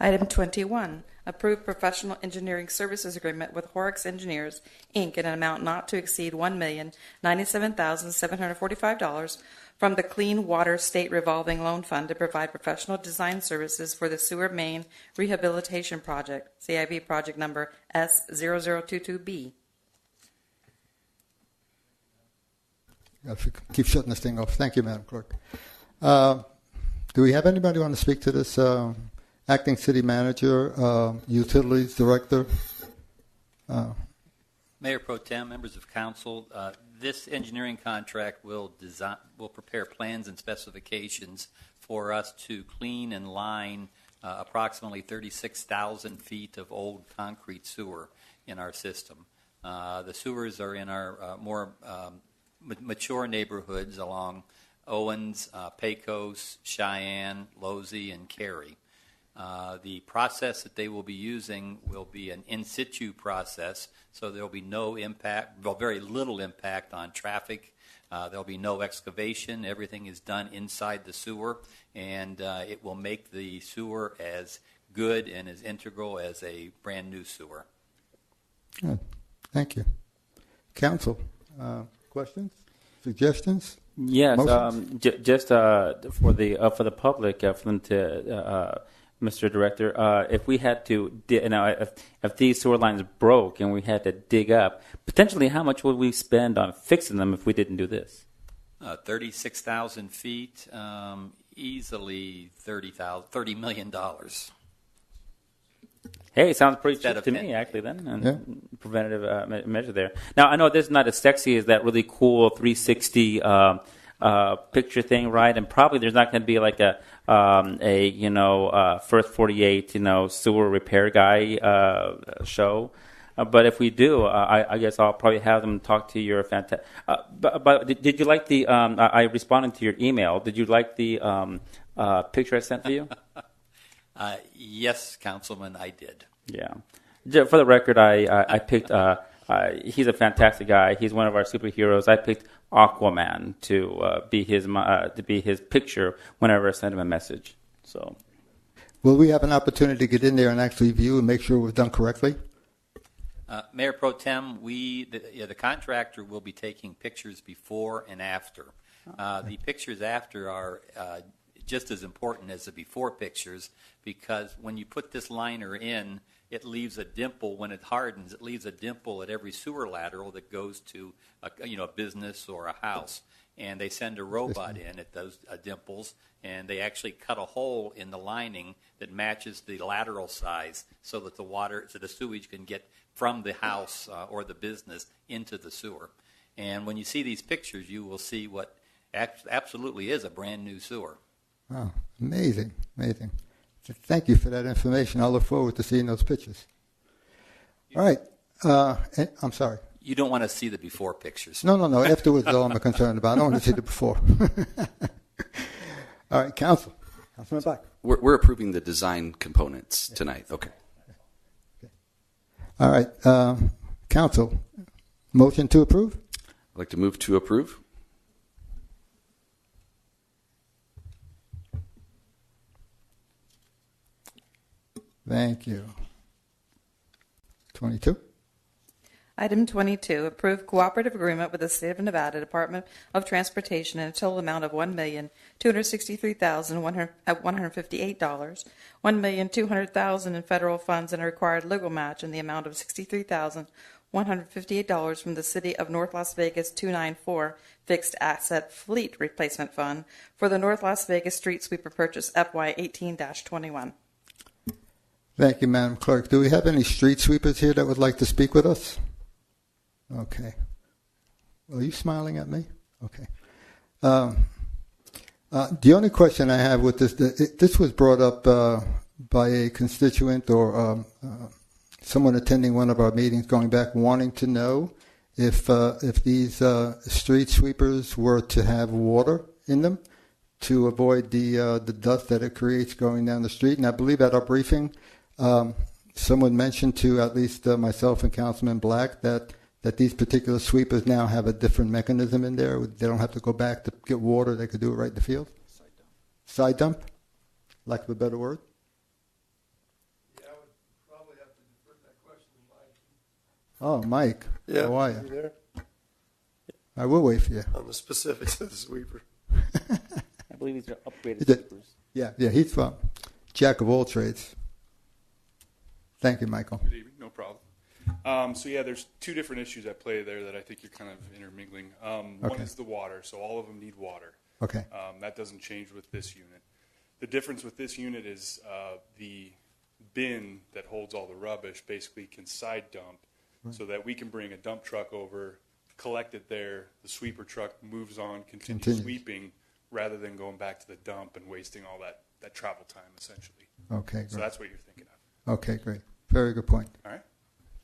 Item 21, approve professional engineering services agreement with Horrocks Engineers, Inc. in an amount not to exceed $1,097,745 from the Clean Water State Revolving Loan Fund to provide professional design services for the sewer main rehabilitation project, CIP project number S0022B. Keep shutting this thing off. Thank you, Madam Clerk. Do we have anybody want to speak to this? Acting City Manager, Utilities Director. Mayor Pro Tem, members of council, this engineering contract will prepare plans and specifications for us to clean and line approximately 36,000 feet of old concrete sewer in our system. The sewers are in our more mature neighborhoods along Owens, Pecos, Cheyenne, Losey, and Cary. The process that they will be using will be an in situ process, so there will be no impact, well, very little impact on traffic. There will be no excavation. Everything is done inside the sewer, and it will make the sewer as good and as integral as a brand new sewer. Good. Thank you. Council, questions, suggestions? Yes, just for the public, for them to, Mr. Director, if we had to, if these sewer lines broke and we had to dig up, potentially how much would we spend on fixing them if we didn't do this? 36,000 feet, easily $30 million. Hey, it sounds pretty cheap to me, actually, then. And preventative measure there. Now, I know this is not as sexy as that really cool 360 picture thing, right? And probably there's not going to be like a First 48, sewer repair guy show. But if we do, I guess I'll probably have them talk to your fantastic. But did you like the? I responded to your email. Did you like the picture I sent to you? Yes, Councilman, I did. Yeah. For the record, I picked. He's a fantastic guy. He's one of our superheroes. I picked Aquaman to be his picture whenever I send him a message. So, will we have an opportunity to get in there and actually view and make sure we've done correctly? Mayor Pro Tem, the contractor will be taking pictures before and after. The pictures after are just as important as the before pictures, because when you put this liner in, it leaves a dimple. When it hardens, it leaves a dimple at every sewer lateral that goes to a business or a house. And they send a robot in at those dimples, and they actually cut a hole in the lining that matches the lateral size, so that the sewage can get from the house or the business into the sewer. And when you see these pictures, you will see what absolutely is a brand new sewer. Wow, amazing. Thank you for that information. I look forward to seeing those pictures. All right. I'm sorry. You don't want to see the before pictures. No. Afterwards, all I'm concerned about. I don't want to see the before. All right, Councilman Black. We're approving the design components tonight. Okay. All right. Council, motion to approve? I'd like to move to approve. Thank you. 22. Item 22, approve cooperative agreement with the State of Nevada Department of Transportation in a total amount of $1,263,158, $1,200,000 in federal funds, and a required legal match in the amount of $63,158 from the City of North Las Vegas 294 Fixed Asset Fleet Replacement Fund for the North Las Vegas Street Sweeper Purchase FY 18-21. Thank you, Madam Clerk. Do we have any street sweepers here that would like to speak with us? Okay. Are you smiling at me? Okay. The only question I have with this was brought up by a constituent or someone attending one of our meetings going back, wanting to know if these street sweepers were to have water in them to avoid the dust that it creates going down the street. And I believe at our briefing, someone mentioned to at least myself and Councilman Black that these particular sweepers now have a different mechanism in there. They don't have to go back to get water. They could do it right in the field. Side dump? Lack of a better word? Yeah, I would probably have to defer that question to Mike. Oh, Mike. Yeah, how are you? there? I will wait for you. On the specifics of the sweeper. I believe these are upgraded sweepers. Yeah, he's jack of all trades. Thank you, Michael. Good evening, no problem. So yeah, there's two different issues at play there that I think you're kind of intermingling. One is the water, so all of them need water. Okay. That doesn't change with this unit. The difference with this unit is the bin that holds all the rubbish basically can side dump, so that we can bring a dump truck over, collect it there, the sweeper truck moves on, continues sweeping, rather than going back to the dump and wasting all that travel time, essentially. Okay, great. So that's what you're thinking of. Okay, great. Very good point. All right.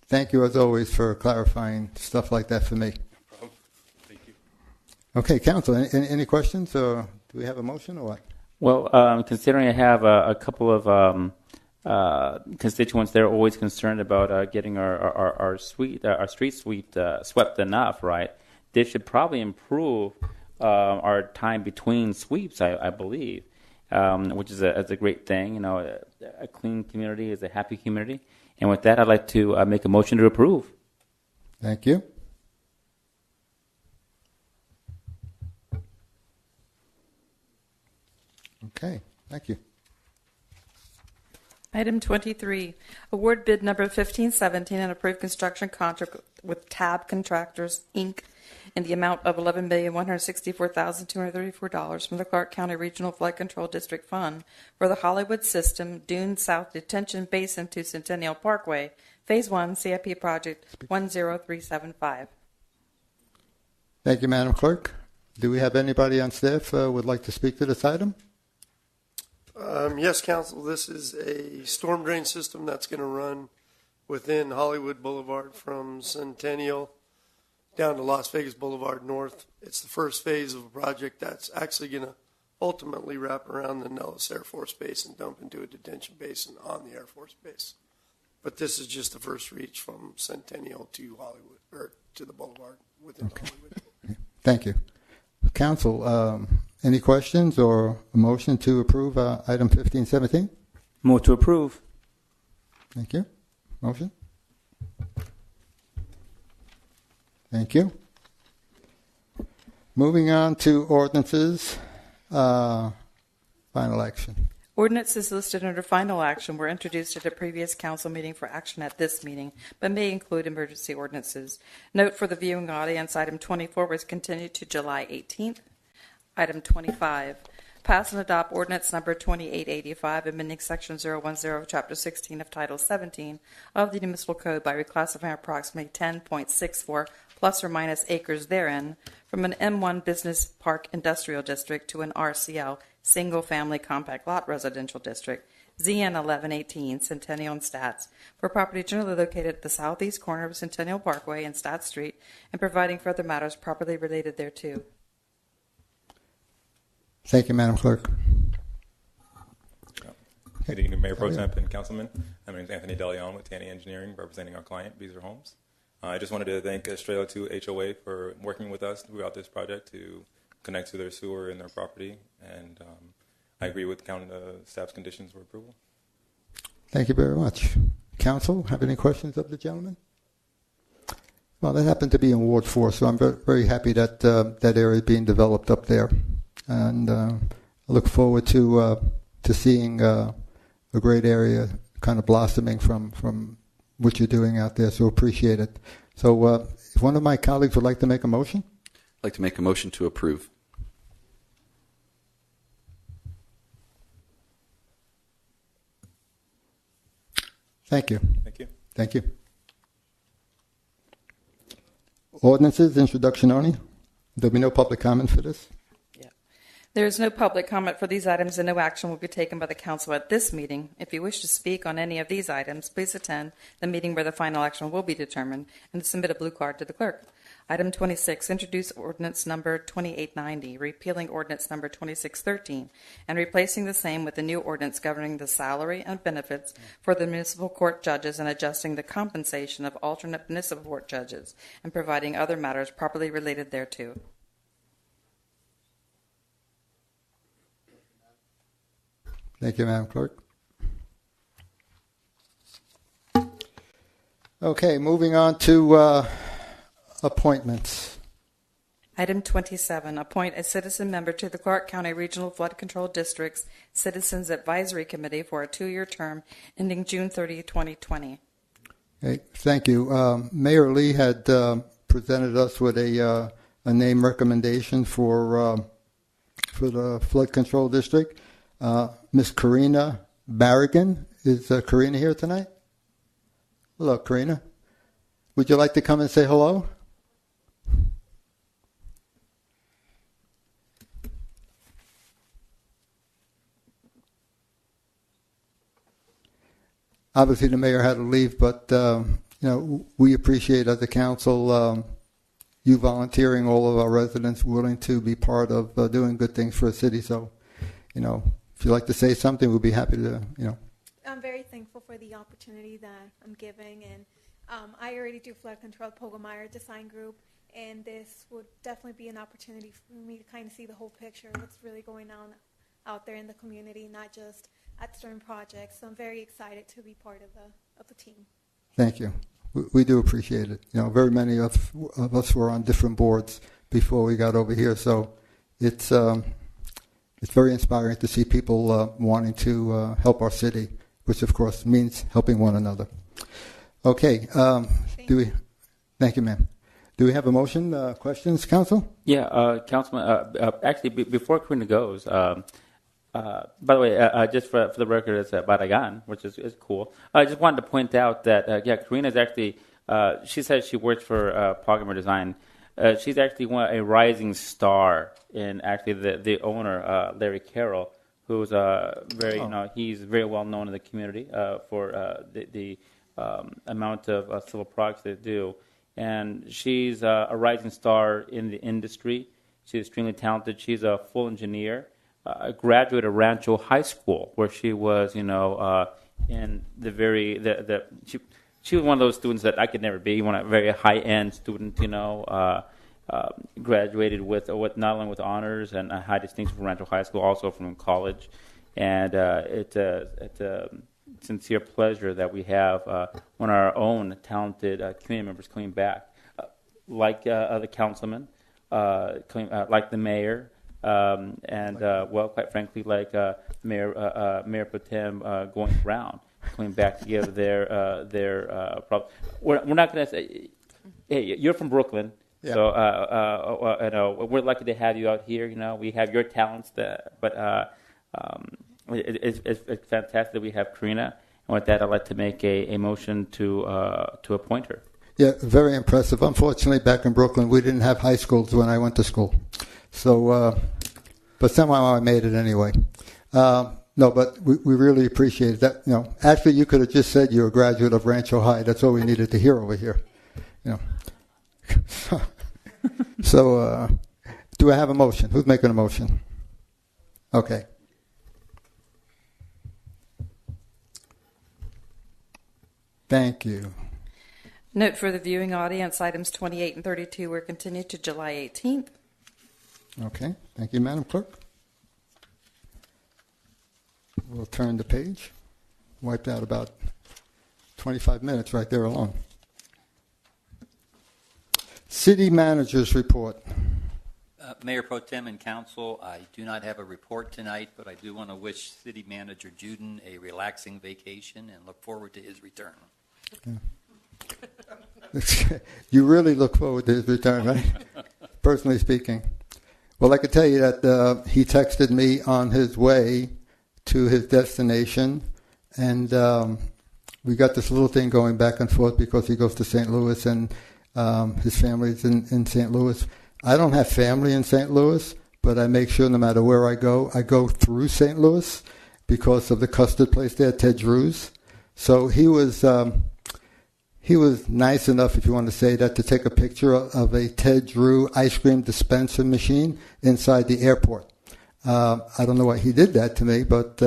Thank you, as always, for clarifying stuff like that for me. No problem. Thank you. Okay, Council, any questions, or do we have a motion, or what? Well, considering I have a couple of constituents, they're always concerned about getting our street sweep swept enough, right? This should probably improve our time between sweeps, I believe, which is a great thing. You know, a clean community is a happy community. And with that, I'd like to make a motion to approve. Thank you. Okay, thank you. Item 23, award bid number 1517 and approve construction contract with TAB Contractors, Inc. in the amount of $11,164,234 from the Clark County Regional Flood Control District Fund for the Hollywood System Dune South Detention Basin to Centennial Parkway, Phase 1, CIP Project 10375. Thank you, Madam Clerk. Do we have anybody on staff would like to speak to this item? Yes, Council. This is a storm drain system that's going to run within Hollywood Boulevard from Centennial down to Las Vegas Boulevard North. It's the first phase of a project that's actually going to ultimately wrap around the Nellis Air Force Base and dump into a detention basin on the Air Force Base. But this is just the first reach from Centennial to Hollywood, or to the boulevard within Hollywood. Thank you. Council, any questions or a motion to approve item 1517? Move to approve. Thank you. Motion? Thank you. Moving on to ordinances, final action. Ordinances listed under final action were introduced at a previous council meeting for action at this meeting, but may include emergency ordinances. Note for the viewing audience, item 24 was continued to July 18th. Item 25, pass and adopt ordinance number 2885, amending section 010, chapter 16 of title 17 of the municipal code by reclassifying approximately 10.64 plus or minus acres therein from an M1 business park industrial district to an RCL single family compact lot residential district, ZN 1118, Centennial and Stats, for property generally located at the southeast corner of Centennial Parkway and Stats Street, and providing further matters properly related thereto. Thank you, Madam Clerk. Good evening, Mayor Pro Temp and Councilman. My name is Anthony DeLeon with Tanny Engineering, representing our client, Beazer Homes. I just wanted to thank Estrella 2 HOA for working with us throughout this project to connect to their sewer and their property, and I agree with staff's conditions for approval. Thank you very much. Council, have any questions of the gentleman? Well, that happened to be in Ward 4, so I'm very, very happy that that area is being developed up there. And I look forward to seeing a great area kind of blossoming from what you're doing out there, so appreciate it. So if one of my colleagues would like to make a motion? I'd like to make a motion to approve. Thank you. Thank you. Thank you. Ordinances, introduction only. There'll be no public comment for this. There is no public comment for these items, and no action will be taken by the council at this meeting. If you wish to speak on any of these items, please attend the meeting where the final action will be determined and submit a blue card to the clerk. Item 26, introduce ordinance number 2890, repealing ordinance number 2613, and replacing the same with a new ordinance governing the salary and benefits for the municipal court judges and adjusting the compensation of alternate municipal court judges and providing other matters properly related thereto. Thank you, Madam Clerk. Okay, moving on to appointments. Item 27, appoint a citizen member to the Clark County Regional Flood Control District's Citizens Advisory Committee for a 2-year term ending June 30, 2020. Okay, thank you. Mayor Lee had presented us with a name recommendation for the Flood Control District. Miss Karina Barrigan. Is Karina here tonight? Hello, Karina. Would you like to come and say hello? Obviously, the mayor had to leave, but we appreciate as a council you volunteering, all of our residents willing to be part of doing good things for the city. So, if you'd like to say something, we'll be happy to, I'm very thankful for the opportunity that I'm giving, and I already do flood control at Pogomeyer Design Group, and this would definitely be an opportunity for me to kind of see the whole picture, what's really going on out there in the community, not just at certain projects. So I'm very excited to be part of the team. Thank you. We do appreciate it. Very many of us were on different boards before we got over here, so it's very inspiring to see people wanting to help our city, which of course means helping one another. Okay. Thank you, ma'am. Do we have a motion? Questions, Council? Yeah, Councilman. Actually, before Karina goes, by the way, just for the record, it's Barragan, which is cool. I just wanted to point out that Karina is actually. She says she works for Pogomeyer Design. She's actually a rising star in actually the owner, Larry Carroll, who's he's very well known in the community for the amount of civil products they do. And she's a rising star in the industry. She's extremely talented. She's a full engineer, a graduate of Rancho High School, where she was, in the she was one of those students that I could never be. A very high-end student, graduated with not only with honors and a high distinction from Rancho High School, also from college. And it's a sincere pleasure that we have one of our own talented community members coming back, like the councilman, like the mayor, quite frankly, like Mayor Pro Tem Going Brown, coming back to give their we're not going to say, hey, you're from Brooklyn. Yeah. So we're lucky to have you out here. We have your talents, but it's fantastic that we have Karina. And with that, I'd like to make a motion to appoint her. Yeah, very impressive. Unfortunately, back in Brooklyn, we didn't have high schools when I went to school. So, but somehow I made it anyway. No, but we really appreciate that. Actually, you could have just said you're a graduate of Rancho High. That's all we needed to hear over here. So, do I have a motion? Who's making a motion? Okay. Thank you. Note for the viewing audience, items 28 and 32 were continued to July 18th. Okay. Thank you, Madam Clerk. We'll turn the page. Wiped out about 25 minutes right there alone. City Manager's Report. Mayor Pro Tem and Council, I do not have a report tonight, but I do want to wish City Manager Juden a relaxing vacation and look forward to his return. You really look forward to his return, right? Personally speaking. Well, I could tell you that he texted me on his way to his destination, and we got this little thing going back and forth because he goes to St. Louis and his family's in St. Louis. I don't have family in St. Louis, but I make sure no matter where I go through St. Louis because of the custard place there, Ted Drew's. So he was nice enough, if you want to say that, to take a picture of a Ted Drew ice cream dispenser machine inside the airport. I don't know why he did that to me, but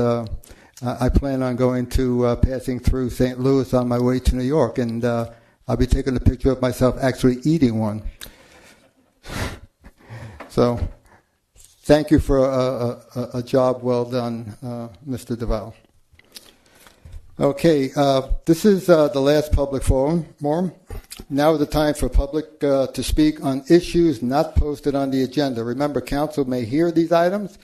I plan on going to passing through St. Louis on my way to New York, and I'll be taking a picture of myself actually eating one. So thank you for a job well done, Mr. Duval. Okay, this is the last public forum. Now is the time for public to speak on issues not posted on the agenda. Remember, council may hear these items,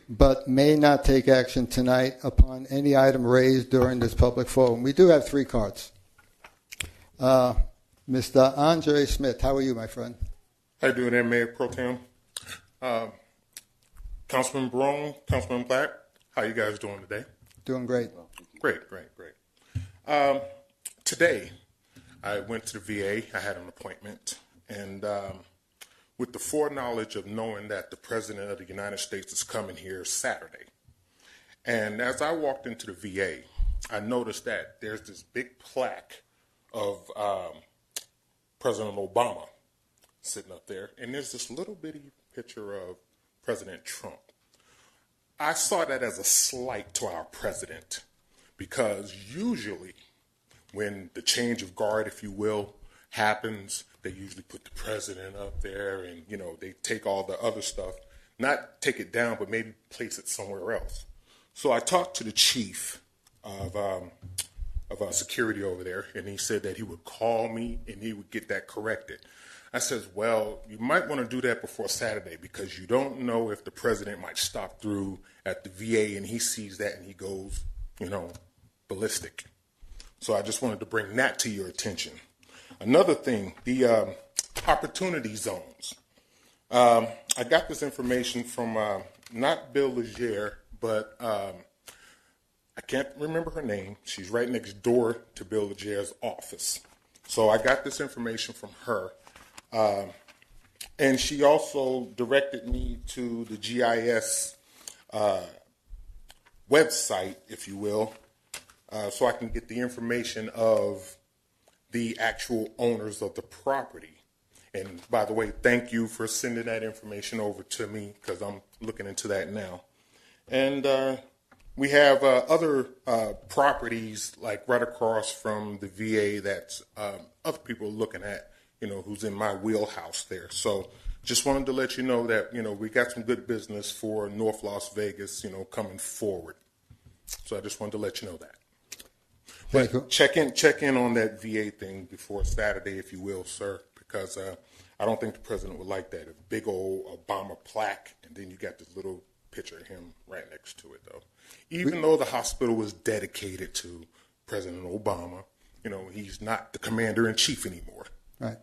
but may not take action tonight upon any item raised during this public forum. We do have 3 cards. Mr. Andre Smith, how are you, my friend? How you doing there, Mayor Pro Tem? Councilman Barone, Councilman Black, how you guys doing today? Doing great. Great. Today, I went to the VA. I had an appointment, and with the foreknowledge of knowing that the President of the United States is coming here Saturday. And as I walked into the VA, I noticed that there's this big plaque of President Obama sitting up there, and there's this little bitty picture of President Trump. I saw that as a slight to our president, because usually when the change of guard, if you will, happens, they usually put the president up there and, they take all the other stuff, not take it down, but maybe place it somewhere else. So I talked to the chief of security over there, and he said that he would call me and he would get that corrected. I says, well, you might want to do that before Saturday, because you don't know if the president might stop through at the VA and he sees that and he goes, ballistic. So I just wanted to bring that to your attention. Another thing, the opportunity zones. I got this information from not Bill Legere, but I can't remember her name. She's right next door to Bill Legere's office. So I got this information from her. And she also directed me to the GIS website, if you will, so I can get the information of the actual owners of the property. And by the way, thank you for sending that information over to me, because I'm looking into that now. And we have other properties like right across from the VA that other people are looking at, who's in my wheelhouse there. So just wanted to let you know that, we got some good business for North Las Vegas, coming forward. So I just wanted to let you know that. But check in on that VA thing before Saturday, if you will, sir, because I don't think the president would like that. A big old Obama plaque, and then you got this little picture of him right next to it, though. Even though the hospital was dedicated to President Obama, he's not the commander-in-chief anymore. Right.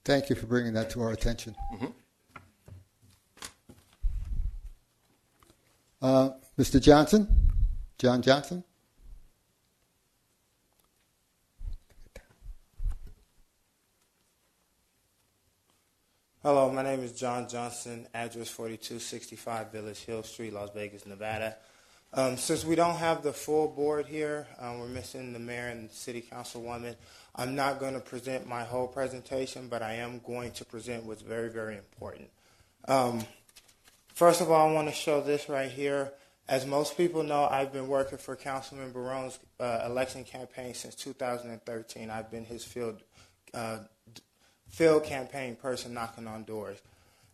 Thank you for bringing that to our attention. Mr. Johnson? John Johnson? Hello, my name is John Johnson, address 4265 Village Hill Street, Las Vegas, Nevada. Since we don't have the full board here, we're missing the mayor and the city councilwoman. I'm not going to present my whole presentation, but I am going to present what's very, very important. First of all, I want to show this right here. As most people know, I've been working for Councilman Barone's election campaign since 2013. I've been his field campaign person knocking on doors.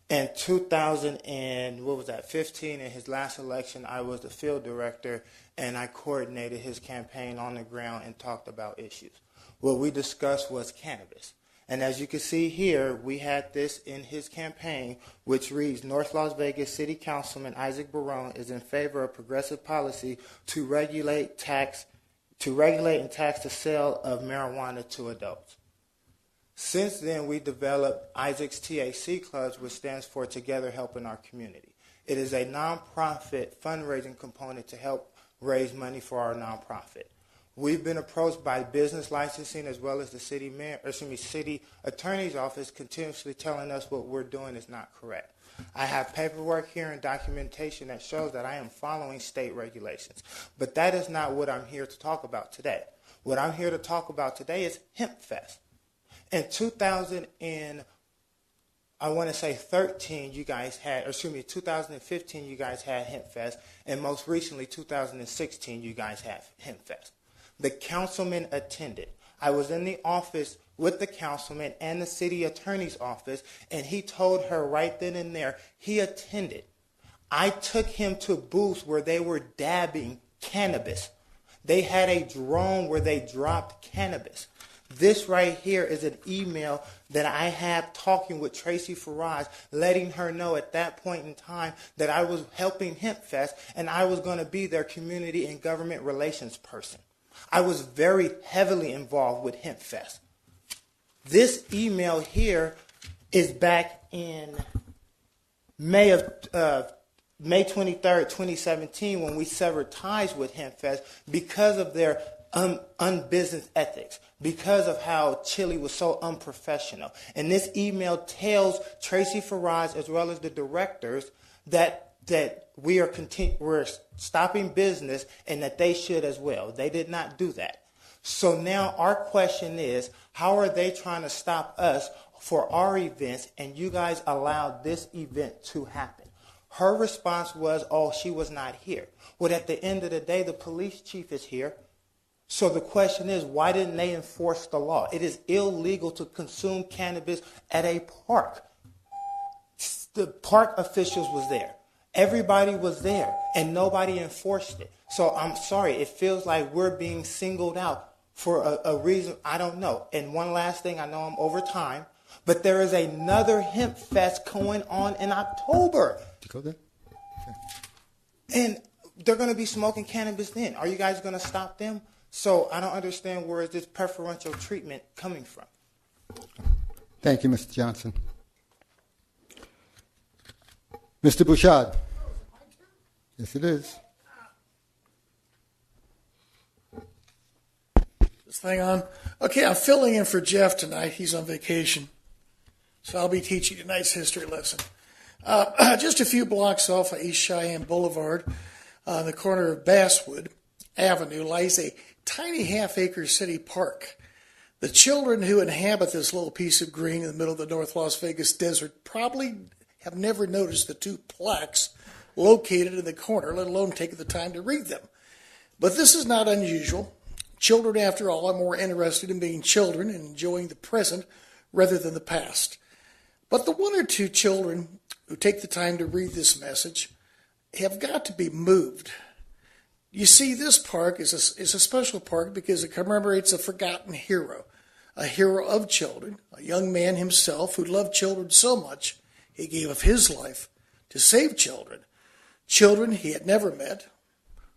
In 2015, in his last election, I was the field director, and I coordinated his campaign on the ground and talked about issues. What we discussed was cannabis. And as you can see here, we had this in his campaign, which reads, North Las Vegas City Councilman Isaac Barone is in favor of progressive policy to regulate and tax the sale of marijuana to adults. Since then, we developed Isaac's THC Clubs, which stands for Together Helping Our Community. It is a nonprofit fundraising component to help raise money for our nonprofit. We've been approached by business licensing as well as the city attorney's office continuously telling us what we're doing is not correct. I have paperwork here and documentation that shows that I am following state regulations. But that is not what I'm here to talk about today. What I'm here to talk about today is Hemp Fest. In 2013, you guys had, 2015, you guys had Hemp Fest, and most recently, 2016, you guys had Hemp Fest. The councilman attended. I was in the office with the councilman and the city attorney's office, and he told her right then and there he attended. I took him to booths where they were dabbing cannabis. They had a drone where they dropped cannabis. This right here is an email that I had talking with Tracy Faraz, letting her know at that point in time that I was helping Hemp Fest and I was going to be their community and government relations person. I was very heavily involved with Hemp Fest. This email here is back in May 23rd, 2017, when we severed ties with Hemp Fest because of their unbusiness ethics, because of how Chili was so unprofessional. And this email tells Tracy Faraz as well as the directors that we're stopping business and that they should as well. They did not do that. So now our question is, how are they trying to stop us for our events and you guys allowed this event to happen? Her response was, oh, she was not here. Well, at the end of the day, the police chief is here. So the question is, why didn't they enforce the law? It is illegal to consume cannabis at a park. The park officials was there. Everybody was there, and nobody enforced it. So I'm sorry, it feels like we're being singled out for a reason I don't know. And one last thing, I know I'm over time, but there is another Hemp Fest going on in October. Go there. Okay. And they're going to be smoking cannabis then. Are you guys going to stop them? So I don't understand where is this preferential treatment coming from. Thank you, Mr. Johnson. Mr. Bouchard. Yes, it is. This thing on. Okay, I'm filling in for Jeff tonight. He's on vacation. So I'll be teaching tonight's history lesson. Just a few blocks off of East Cheyenne Boulevard, on the corner of Basswood Avenue, lies a tiny half-acre city park. The children who inhabit this little piece of green in the middle of the North Las Vegas desert probably have never noticed the two plaques located in the corner, let alone taken the time to read them. But this is not unusual. Children, after all, are more interested in being children and enjoying the present rather than the past. But the one or two children who take the time to read this message have got to be moved. You see, this park is a special park because it commemorates a forgotten hero, a hero of children, a young man himself who loved children so much he gave of his life to save children, children he had never met,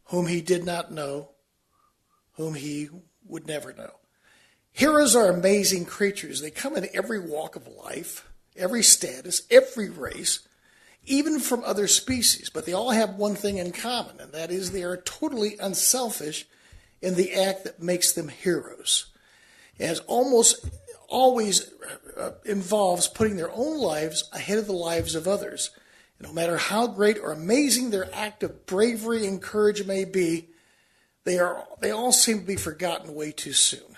whom he did not know, whom he would never know. Heroes are amazing creatures. They come in every walk of life, every status, every race, even from other species. But they all have one thing in common, and that is they are totally unselfish in the act that makes them heroes. And it almost always involves putting their own lives ahead of the lives of others. And no matter how great or amazing their act of bravery and courage may be, they all seem to be forgotten way too soon.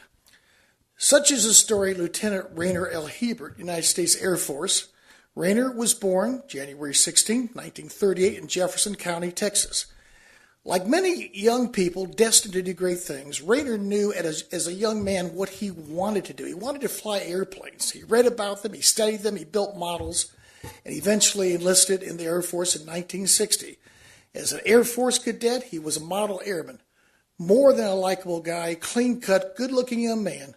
Such is the story of Lieutenant Rainer L. Hebert, United States Air Force. Rainer was born January 16, 1938 in Jefferson County, Texas. Like many young people destined to do great things, Rainer knew as a young man what he wanted to do. He wanted to fly airplanes. He read about them, he studied them, he built models, and eventually enlisted in the Air Force in 1960. As an Air Force cadet, he was a model airman. More than a likable guy, clean-cut, good-looking young man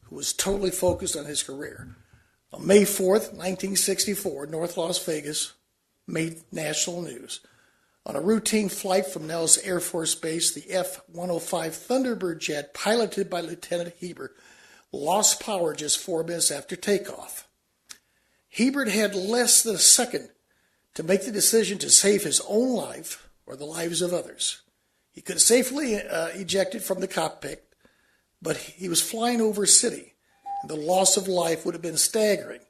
who was totally focused on his career. On May 4th, 1964, North Las Vegas made national news. On a routine flight from Nellis Air Force Base, the F-105 Thunderbird jet, piloted by Lieutenant Hebert, lost power just 4 minutes after takeoff. Hebert had less than a second to make the decision to save his own life or the lives of others. He could safely ejected from the cockpit, but he was flying over a city, and the loss of life would have been staggering.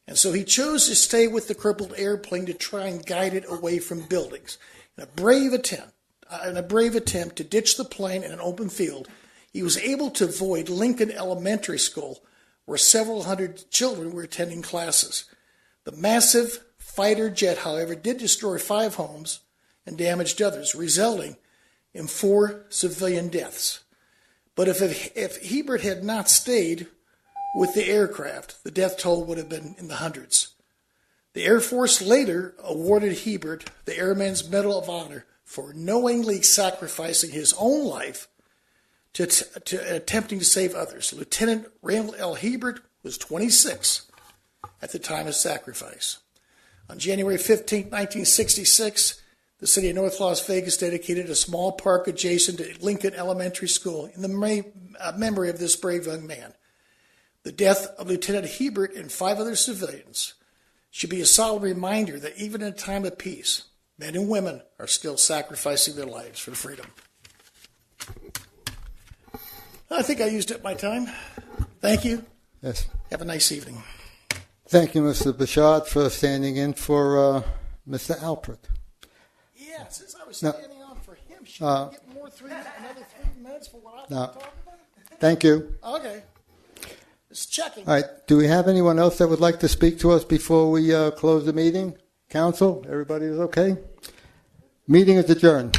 And so he chose to stay with the crippled airplane to try and guide it away from buildings. In a brave attempt to ditch the plane in an open field, he was able to avoid Lincoln Elementary School, where several hundred children were attending classes. The massive fighter jet, however, did destroy 5 homes and damaged others, resulting in 4 civilian deaths. But if Hebert had not stayed with the aircraft, the death toll would have been in the hundreds. The Air Force later awarded Hebert the Airman's Medal of Honor for knowingly sacrificing his own life to attempting to save others. Lieutenant Randall L. Hebert was 26 at the time of sacrifice. On January 15, 1966, the city of North Las Vegas dedicated a small park adjacent to Lincoln Elementary School in the memory of this brave young man. The death of Lieutenant Hebert and 5 other civilians should be a solemn reminder that even in a time of peace, men and women are still sacrificing their lives for freedom. I think I used up my time. Thank you. Yes. Have a nice evening. Thank you, Mr. Bouchard, for standing in for Mr. Alpert. Yeah, since I was standing on for him, should I get another 3 minutes for what I was talking about? Thank you. Okay. Just checking. All right. Do we have anyone else that would like to speak to us before we close the meeting? Council, everybody is okay? Meeting is adjourned.